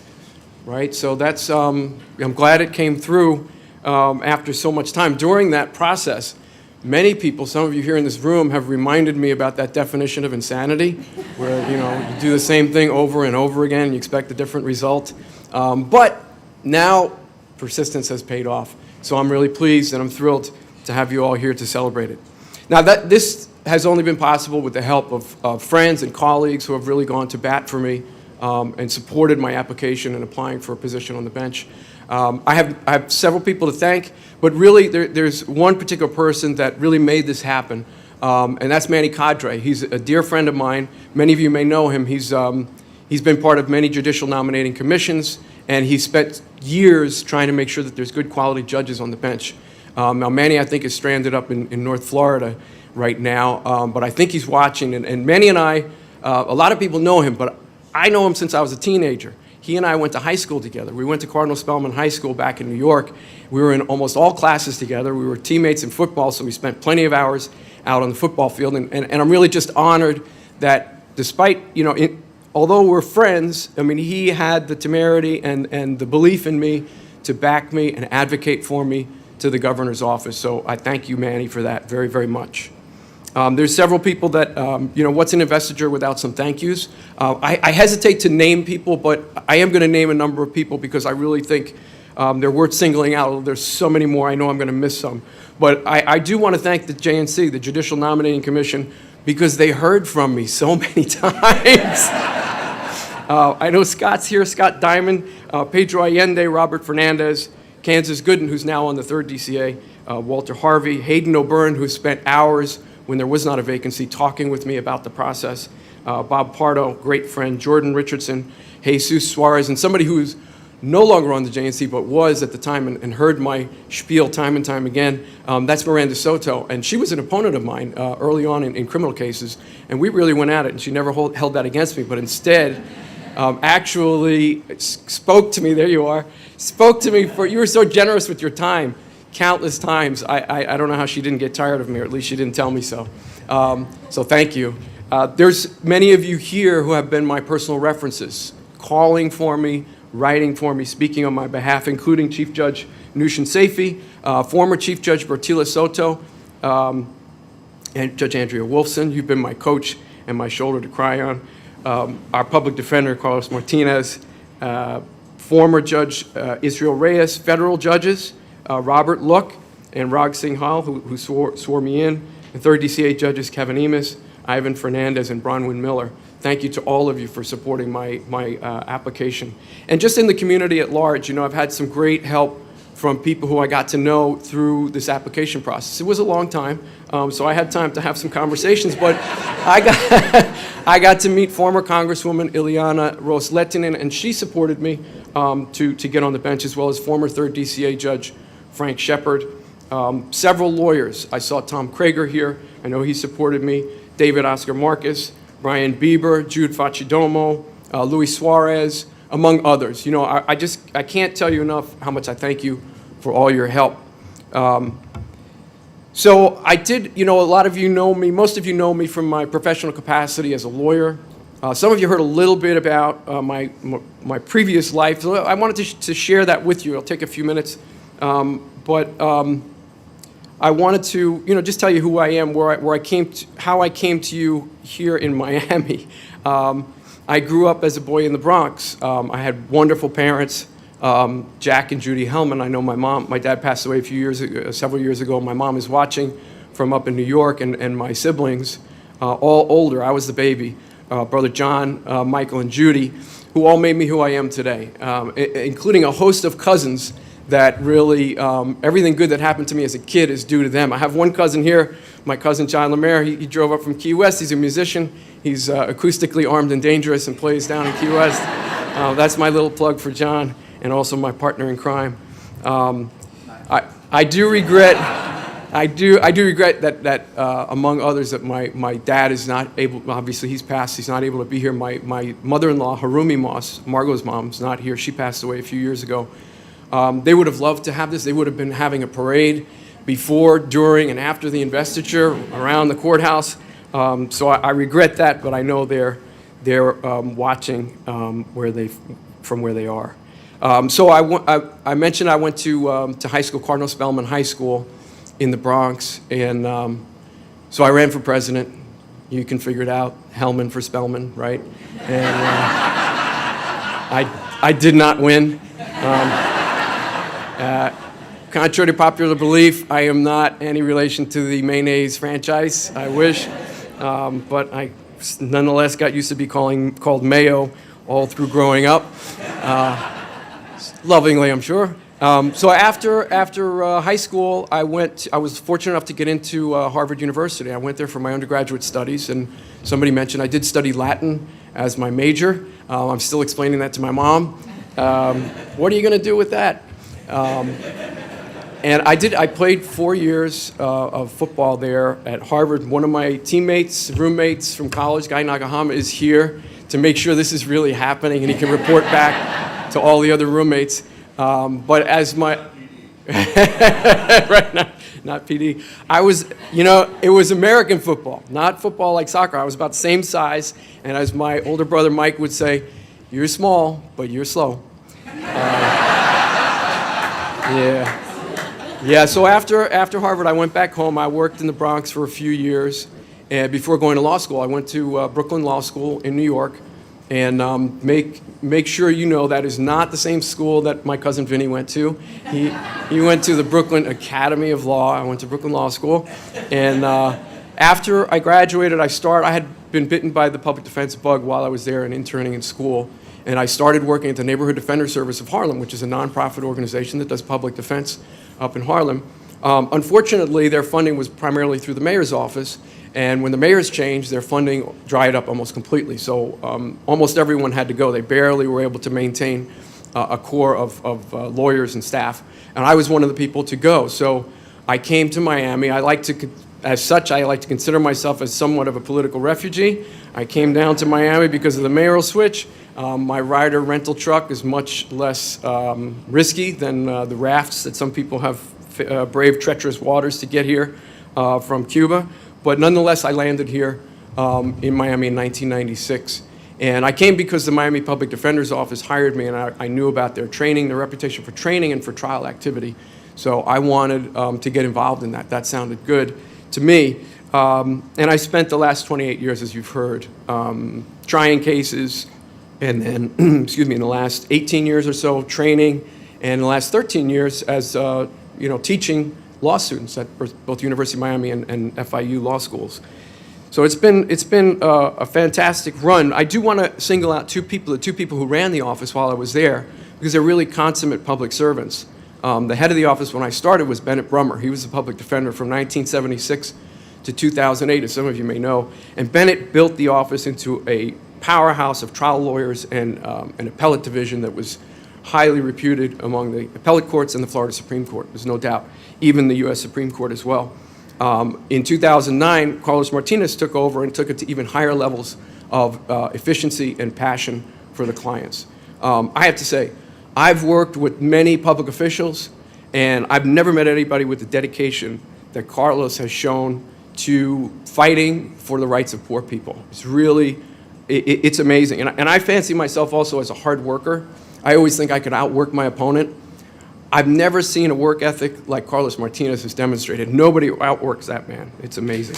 N: Right, so that's, I'm glad it came through after so much time. During that process, many people, some of you here in this room, have reminded me about that definition of insanity, where, you do the same thing over and over again, and you expect a different result. But now, persistence has paid off. So I'm really pleased and I'm thrilled to have you all here to celebrate it. Now, this has only been possible with the help of friends and colleagues who have really gone to bat for me and supported my application and applying for a position on the bench. I have several people to thank, but really there's one particular person that really made this happen, and that's Manny Cadre. He's a dear friend of mine. Many of you may know him. He's been part of many judicial nominating commissions, and he spent years trying to make sure that there's good quality judges on the bench. Now, Manny, I think, is stranded up in North Florida right now, but I think he's watching, and Manny and I, a lot of people know him, but I know him since I was a teenager. He and I went to high school together. We went to Cardinal Spellman High School back in New York. We were in almost all classes together. We were teammates in football, so we spent plenty of hours out on the football field. And I'm really just honored that despite, although we're friends, I mean, he had the temerity and the belief in me to back me and advocate for me to the governor's office. So I thank you, Manny, for that very, very much. There's several people that, what's an investiture without some thank yous? I hesitate to name people, but I am going to name a number of people because I really think they're worth singling out. There's so many more. I know I'm going to miss some. But I do want to thank the JNC, the Judicial Nominating Commission, because they heard from me so many times. I know Scott's here, Scott Diamond, Pedro Allende, Robert Fernandez, Kansas Gooden, who's now on the 3rd DCA, Walter Harvey, Hayden O'Byrne, who spent hours when there was not a vacancy, talking with me about the process. Bob Pardo, great friend, Jordan Richardson, Jesus Suarez, and somebody who's no longer on the JNC but was at the time and heard my spiel time and time again, that's Miranda Soto. And she was an opponent of mine early on in criminal cases, and we really went at it, and she never held that against me, but instead actually spoke to me, there you are, spoke to me you were so generous with your time. Countless times. I don't know how she didn't get tired of me, or at least she didn't tell me so. So thank you. There's many of you here who have been my personal references, calling for me, writing for me, speaking on my behalf, including Chief Judge Nushin Saifi, former Chief Judge Bertila Soto, and Judge Andrea Wolfson, you've been my coach and my shoulder to cry on. Our public defender, Carlos Martinez, former Judge Israel Reyes, federal judges, Robert Look and Rag Singh Hall, who swore me in, and third DCA judges Kevin Emis, Ivan Fernandez, and Bronwyn Miller. Thank you to all of you for supporting my application. And just in the community at large, you know, I've had some great help from people who I got to know through this application process. It was a long time, so I had time to have some conversations, but I got to meet former Congresswoman Ileana Ros-Lehtinen, and she supported me to get on the bench, as well as former 3rd DCA Judge Frank Shepard. Several lawyers. I saw Tom Krager here. I know he supported me. David Oscar Marcus, Brian Bieber, Jude Facidomo, Luis Suarez, among others. You know, I can't tell you enough how much I thank you for all your help. So I did, you know, a lot of you know me, most of you know me from my professional capacity as a lawyer. Some of you heard a little bit about my previous life. So I wanted to share that with you. It'll take a few minutes. But I wanted to, you know, just tell you who I am, how I came to you here in Miami. I grew up as a boy in the Bronx. I had wonderful parents, Jack and Judy Hellman. I know my dad passed away several years ago. My mom is watching from up in New York, and my siblings, all older. I was the baby. Brother John, Michael, and Judy, who all made me who I am today, including a host of cousins that really, everything good that happened to me as a kid is due to them. I have one cousin here, my cousin John Lemaire. He drove up from Key West. He's a musician. He's acoustically armed and dangerous and plays down in Key West. That's my little plug for John, and also my partner in crime. I do regret that among others, that my dad is not able, obviously he's passed, he's not able to be here. My mother-in-law, Harumi Moss, Margot's mom, is not here. She passed away a few years ago. They would have loved to have this. They would have been having a parade before, during, and after the investiture around the courthouse. So I regret that, but I know they're watching from where they are. So I mentioned I went to high school, Cardinal Spellman High School in the Bronx, and so I ran for president. You can figure it out, Hellman for Spellman, right? And I did not win. Contrary to popular belief, I am not any relation to the Mayonnaise franchise. I wish, but I nonetheless got used to be called Mayo all through growing up, lovingly, I'm sure. So after high school, I was fortunate enough to get into Harvard University. I went there for my undergraduate studies, and somebody mentioned I did study Latin as my major. I'm still explaining that to my mom. What are you going to do with that? And I played 4 years of football there at Harvard. One of my roommates from college, Guy Nagahama, is here to make sure this is really happening, and he can report back to all the other roommates. But as my right, not PD. It was American football, not football like soccer. I was about the same size, and as my older brother Mike would say, "You're small, but you're slow." Yeah. So after Harvard, I went back home. I worked in the Bronx for a few years, and before going to law school, I went to Brooklyn Law School in New York. And make sure you know that is not the same school that my cousin Vinny went to. He went to the Brooklyn Academy of Law. I went to Brooklyn Law School, and after I graduated, I had been bitten by the public defense bug while I was there and interning in school. And I started working at the Neighborhood Defender Service of Harlem, which is a nonprofit organization that does public defense up in Harlem. Unfortunately, their funding was primarily through the mayor's office, and when the mayors changed, their funding dried up almost completely. So almost everyone had to go. They barely were able to maintain a core of lawyers and staff, and I was one of the people to go. So I came to Miami. I like to consider myself as somewhat of a political refugee. I came down to Miami because of the mayoral switch. My Ryder rental truck is much less risky than the rafts that some people have braved treacherous waters to get here from Cuba. But nonetheless, I landed here in Miami in 1996. And I came because the Miami Public Defender's Office hired me, and I knew about their training, their reputation for training and for trial activity. So I wanted to get involved in that. That sounded good. to me. And I spent the last 28 years, as you've heard, trying cases, and then, excuse me, in the last 18 years or so, training, and in the last 13 years as, teaching law students at both University of Miami and FIU law schools. So it's been a fantastic run. I do want to single out the two people who ran the office while I was there, because they're really consummate public servants. The head of the office when I started was Bennett Brummer. He was a public defender from 1976 to 2008, as some of you may know. And Bennett built the office into a powerhouse of trial lawyers and an appellate division that was highly reputed among the appellate courts and the Florida Supreme Court, there's no doubt, even the U.S. Supreme Court as well. In 2009, Carlos Martinez took over and took it to even higher levels of efficiency and passion for the clients. I have to say, I've worked with many public officials, and I've never met anybody with the dedication that Carlos has shown to fighting for the rights of poor people. It's really, it's amazing. And I fancy myself also as a hard worker. I always think I could outwork my opponent. I've never seen a work ethic like Carlos Martinez has demonstrated. Nobody outworks that man. It's amazing.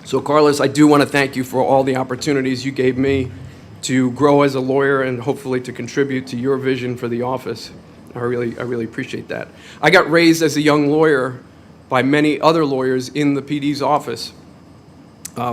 N: So Carlos, I do want to thank you for all the opportunities you gave me to grow as a lawyer and hopefully to contribute to your vision for the office. I really appreciate that. I got raised as a young lawyer by many other lawyers in the PD's office.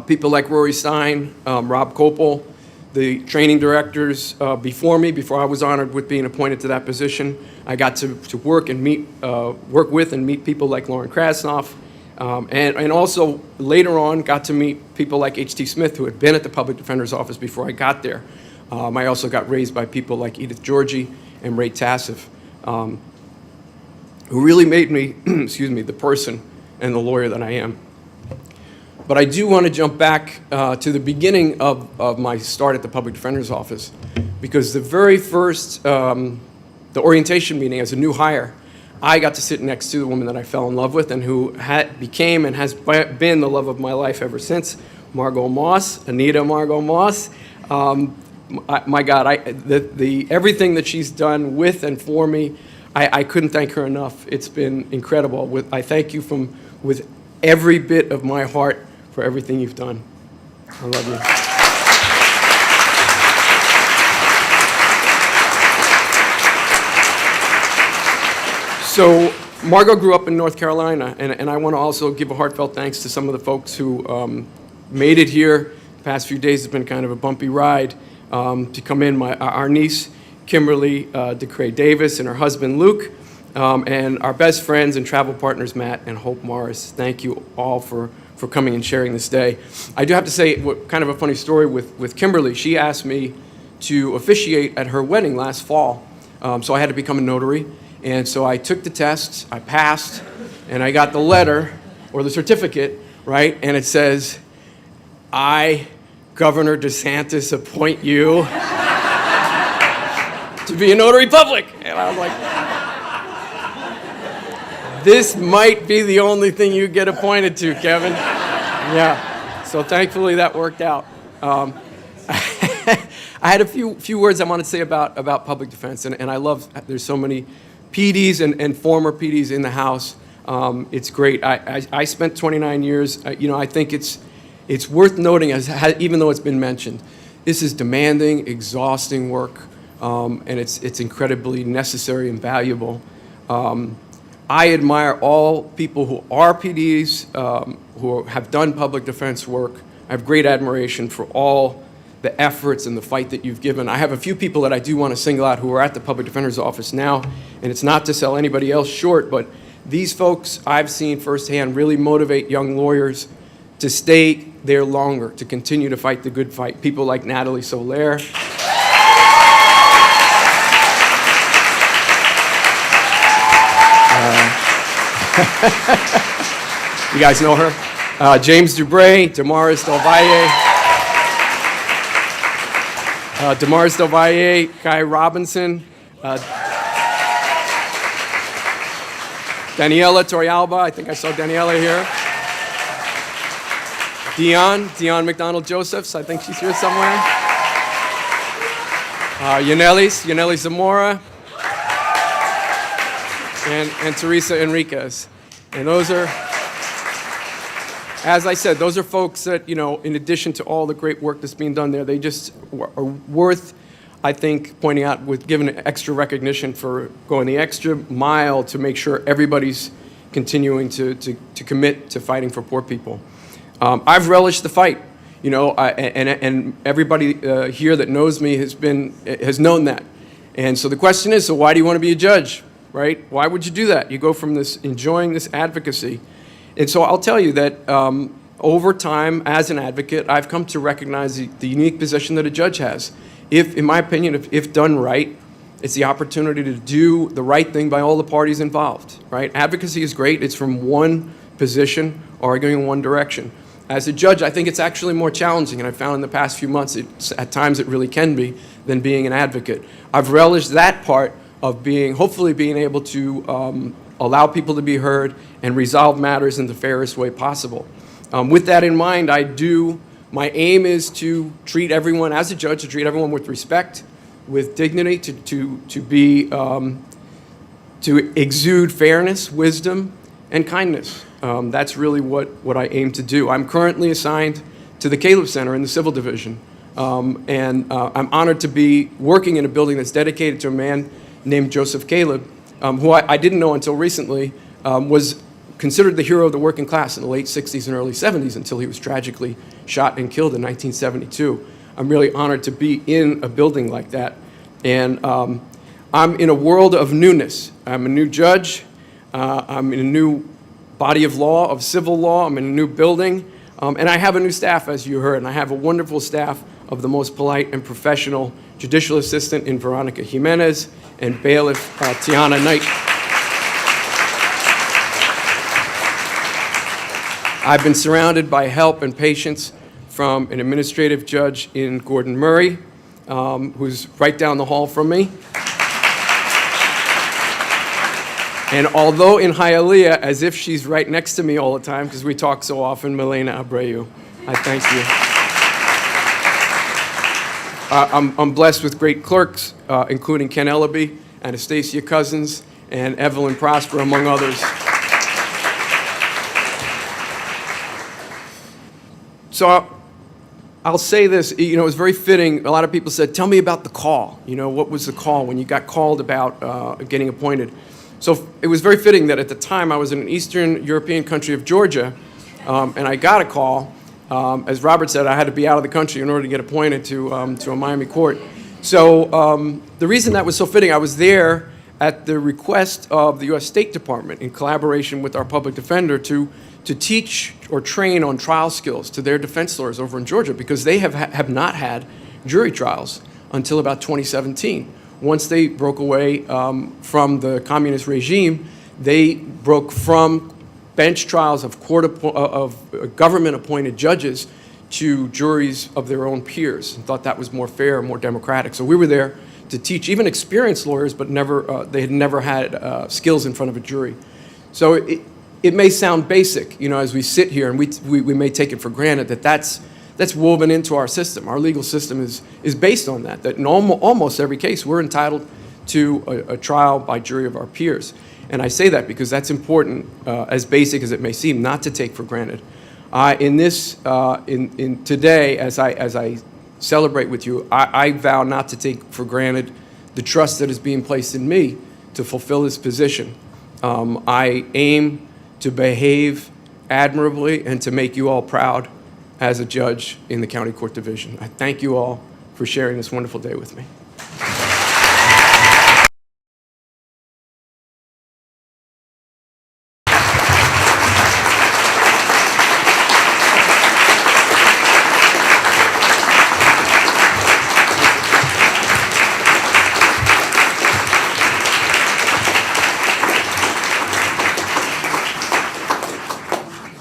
N: People like Rory Stein, Rob Copel, the training directors before me, before I was honored with being appointed to that position. I got to work with and meet people like Lauren Krasnoff, and also later on got to meet people like H.T. Smith, who had been at the Public Defender's Office before I got there. I also got raised by people like Edith Georgie and Ray Tassif, who really made me, excuse me, the person and the lawyer that I am. But I do want to jump back to the beginning of my start at the Public Defender's Office, because the very first, the orientation meeting as a new hire, I got to sit next to the woman that I fell in love with and who became and has been the love of my life ever since, Margot Moss, Anita Margot Moss. My God, everything that she's done with and for me, I couldn't thank her enough. It's been incredible. I thank you with every bit of my heart for everything you've done. I love you. So Margot grew up in North Carolina, and I want to also give a heartfelt thanks to some of the folks who made it here. The past few days has been kind of a bumpy ride to come in. Our niece, Kimberly DeCray Davis, and her husband, Luke, and our best friends and travel partners, Matt and Hope Morris. Thank you all for coming and sharing this day. I do have to say, kind of a funny story with Kimberly. She asked me to officiate at her wedding last fall, so I had to become a notary. And so I took the test, I passed, and I got the letter, or the certificate, right? And it says, I, Governor DeSantis, appoint you to be a notary public. And I was like, this might be the only thing you get appointed to, Kevin. Yeah, so thankfully that worked out. I had a few words I want to say about public defense, and I love, there's so many PDs and former PDs in the House. It's great. I spent 29 years. I think it's worth noting, even though it's been mentioned, this is demanding, exhausting work, and it's incredibly necessary and valuable. I admire all people who are PDs, who have done public defense work. I have great admiration for all the efforts and the fight that you've given. I have a few people that I do want to single out who are at the Public Defender's Office now, and it's not to sell anybody else short, but these folks I've seen firsthand really motivate young lawyers to stay there longer, to continue to fight the good fight. People like Natalie Soler. You guys know her? James Dubray, Damaris Del Valle. Damaris Del Valle, Guy Robinson, Daniela Torrealba, I think I saw Daniela here. Dion McDonald Josephs, I think she's here somewhere. Yaneli Zamora, and Teresa Enriquez. And those are, as I said, those are folks that, in addition to all the great work that's being done there, they just are worth, I think, pointing out, with giving extra recognition for going the extra mile to make sure everybody's continuing to commit to fighting for poor people. I've relished the fight, and everybody here that knows me has known that. And so the question is, so why do you want to be a judge, right? Why would you do that? You go from enjoying this advocacy. And so I'll tell you that over time, as an advocate, I've come to recognize the unique position that a judge has. In my opinion, if done right, it's the opportunity to do the right thing by all the parties involved, right? Advocacy is great. It's from one position, arguing in one direction. As a judge, I think it's actually more challenging, and I've found in the past few months, at times it really can be, than being an advocate. I've relished that part of hopefully being able to allow people to be heard and resolve matters in the fairest way possible. With that in mind, my aim is to treat everyone, as a judge, to treat everyone with respect, with dignity, to exude fairness, wisdom, and kindness. That's really what I aim to do. I'm currently assigned to the Caleb Center in the Civil Division, and I'm honored to be working in a building that's dedicated to a man named Joseph Caleb, who I didn't know until recently was considered the hero of the working class in the late 60s and early 70s until he was tragically shot and killed in 1972. I'm really honored to be in a building like that. And I'm in a world of newness. I'm a new judge. I'm in a new body of law, of civil law. I'm in a new building. And I have a new staff, as you heard. And I have a wonderful staff of the most polite and professional judicial assistant in Veronica Jimenez and bailiff Tiana Knight. I've been surrounded by help and patience from an administrative judge in Gordon Murray, who's right down the hall from me. And although in Hialeah, as if she's right next to me all the time, because we talk so often, Milena Abreu, I thank you. I'm blessed with great clerks, including Ken Ellaby, Anastasia Cousins, and Evelyn Prosper, among others. So I'll say this, it was very fitting. A lot of people said, tell me about the call. What was the call when you got called about getting appointed? So it was very fitting that at the time I was in an Eastern European country of Georgia, and I got a call. As Robert said, I had to be out of the country in order to get appointed to a Miami court. So the reason that was so fitting, I was there at the request of the U.S. State Department in collaboration with our public defender to teach or train on trial skills to their defense lawyers over in Georgia, because they have not had jury trials until about 2017. Once they broke away from the communist regime, they broke from bench trials of government-appointed judges to juries of their own peers, and thought that was more fair and more democratic. So we were there to teach even experienced lawyers, but they had never had skills in front of a jury. So it may sound basic, as we sit here, and we may take it for granted that that's woven into our system. Our legal system is based on that in almost every case, we're entitled to a trial by jury of our peers. And I say that because that's important, as basic as it may seem, not to take for granted. Today, as I celebrate with you, I vow not to take for granted the trust that is being placed in me to fulfill this position. I aim to behave admirably and to make you all proud as a judge in the County Court Division. I thank you all for sharing this wonderful day with me.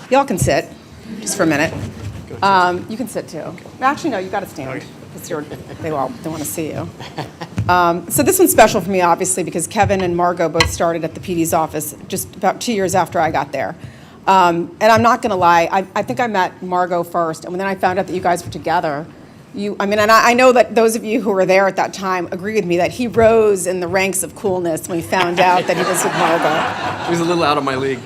C: Y'all can sit, just for a minute. You can sit too. Actually, no, you got to stand, because they want to see you. So this one's special for me, obviously, because Kevin and Margot both started at the PD's office just about 2 years after I got there. And I'm not going to lie, I think I met Margot first, and then I found out that you guys were together. And I know that those of you who were there at that time agree with me that he rose in the ranks of coolness when we found out that he was with Margot.
N: He was a little out of my league.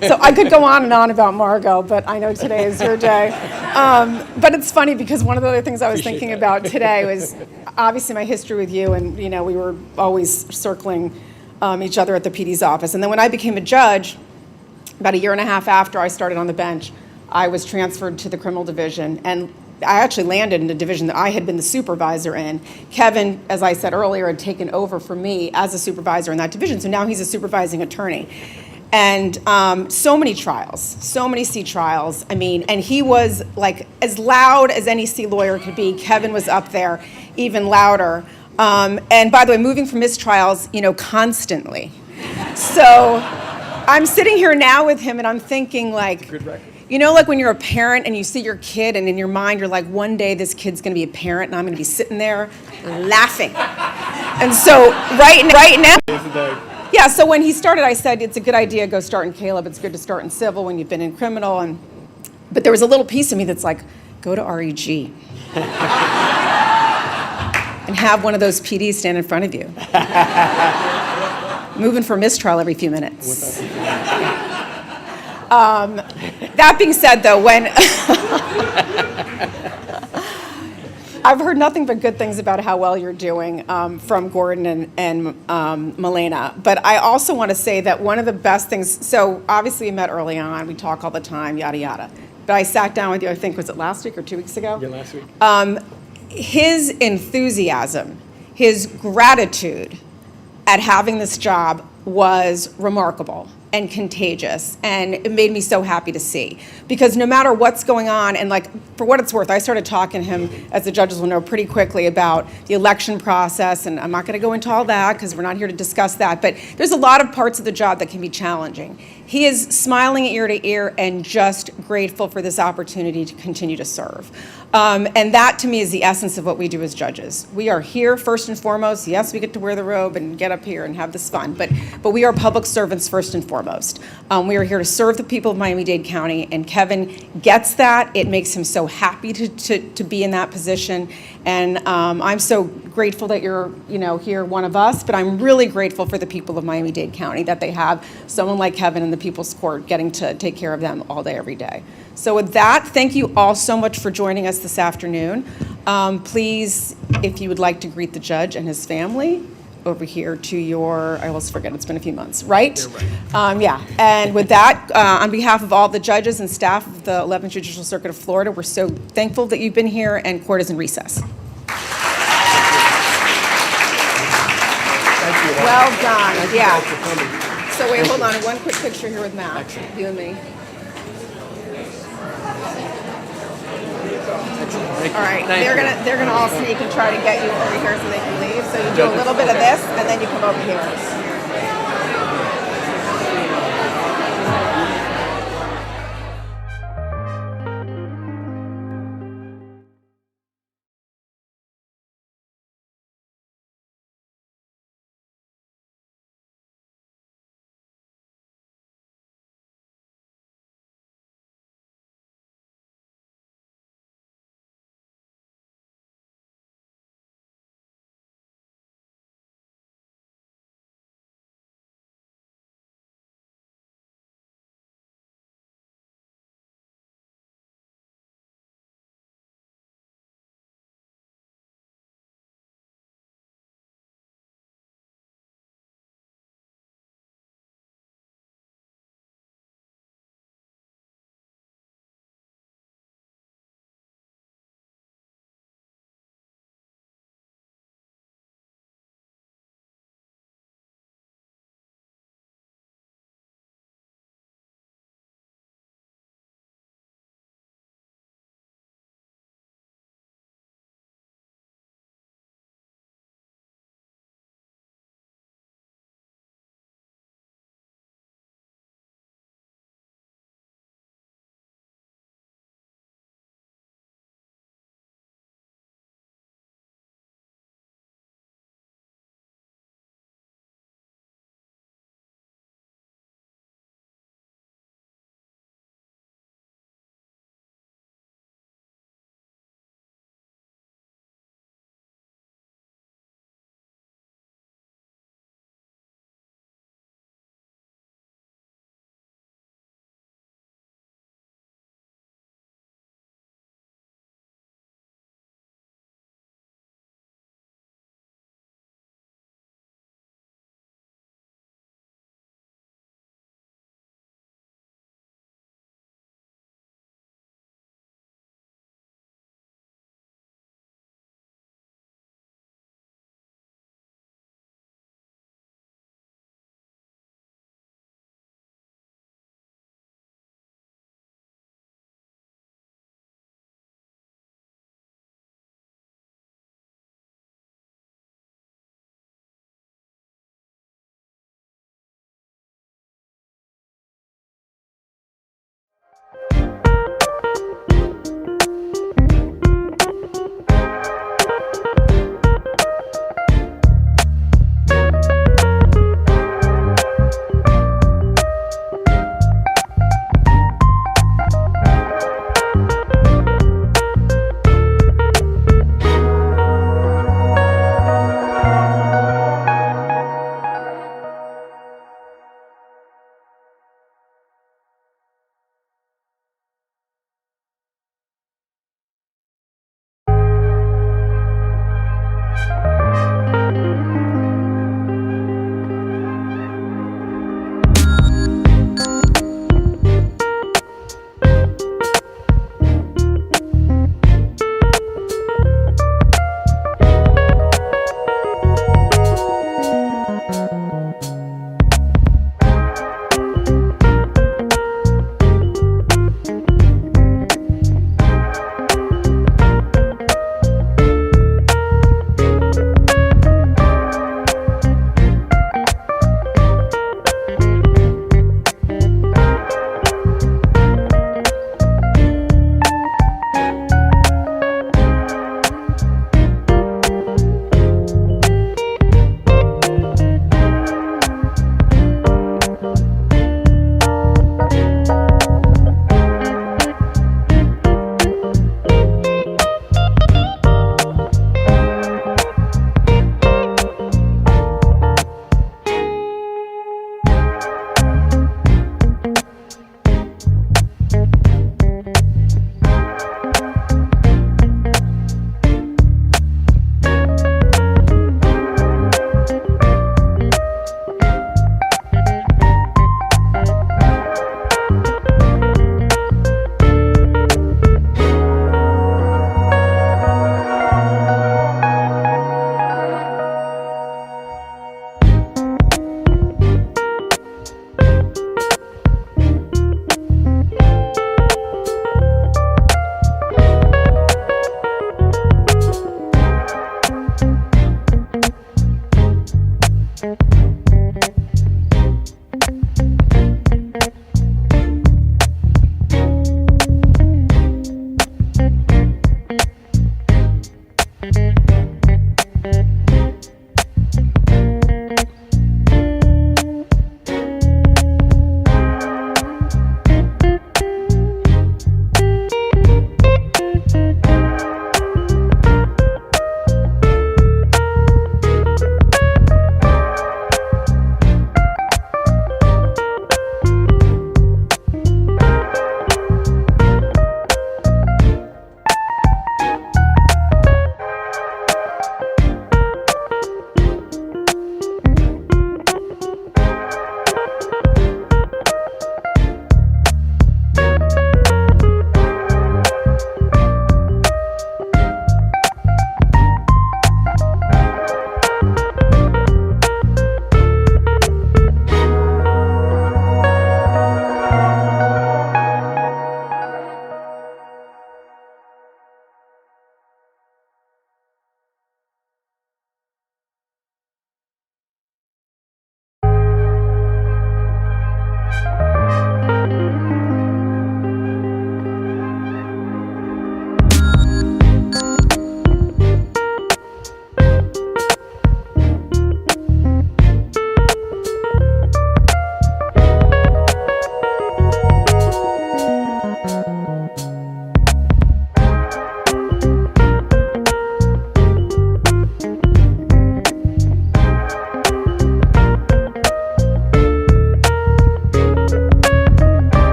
C: So I could go on and on about Margot, but I know today is your day. But it's funny because one of the other things I was thinking about today was obviously my history with you, and we were always circling each other at the PD's office. And then when I became a judge, about a year and a half after I started on the bench, I was transferred to the criminal division, and I actually landed in a division that I had been the supervisor in. Kevin, as I said earlier, had taken over from me as a supervisor in that division, so now he's a supervising attorney. And so many trials, so many C trials. And he was like as loud as any C lawyer could be. Kevin was up there, even louder. And by the way, moving from his trials, constantly. So I'm sitting here now with him, and I'm thinking like, like when you're a parent and you see your kid, and in your mind you're like, one day this kid's going to be a parent, and I'm going to be sitting there laughing. And so right now. Yeah, so when he started, I said, it's a good idea, go start in Caleb. It's good to start in civil when you've been in criminal. But there was a little piece of me that's like, go to REG. And have one of those PDs stand in front of you. Moving for mistrial every few minutes. That being said, though, when... I've heard nothing but good things about how well you're doing from Gordon and Milena. But I also want to say that one of the best things, so obviously we met early on, we talk all the time, yada, yada. But I sat down with you, I think, was it last week or 2 weeks ago?
N: Yeah, last week.
C: His enthusiasm, his gratitude at having this job was remarkable and contagious, and it made me so happy to see. Because no matter what's going on, and like, for what it's worth, I started talking to him, as the judges will know, pretty quickly about the election process, and I'm not gonna go into all that because we're not here to discuss that, but there's a lot of parts of the job that can be challenging. He is smiling ear to ear and just grateful for this opportunity to continue to serve. And that, to me, is the essence of what we do as judges. We are here first and foremost. Yes, we get to wear the robe and get up here and have this fun, but we are public servants first and foremost. We are here to serve the people of Miami-Dade County, and Kevin gets that. It makes him so happy to be in that position, and I'm so grateful that you're here, one of us, but I'm really grateful for the people of Miami-Dade County that they have someone like Kevin in the People's Court getting to take care of them all day, every day. So with that, thank you all so much for joining us this afternoon. Please, if you would like to greet the judge and his family, over here to your, I always forget, it's been a few months, right? Yeah, and with that, on behalf of all the judges and staff of the 11th Judicial Circuit of Florida, we're so thankful that you've been here, and court is in recess. Well done, yeah. So wait, hold on, one quick picture here with Matt, you and me. All right, they're gonna all sneak and try to get you over here so they can leave. So you do a little bit of this, and then you come over here.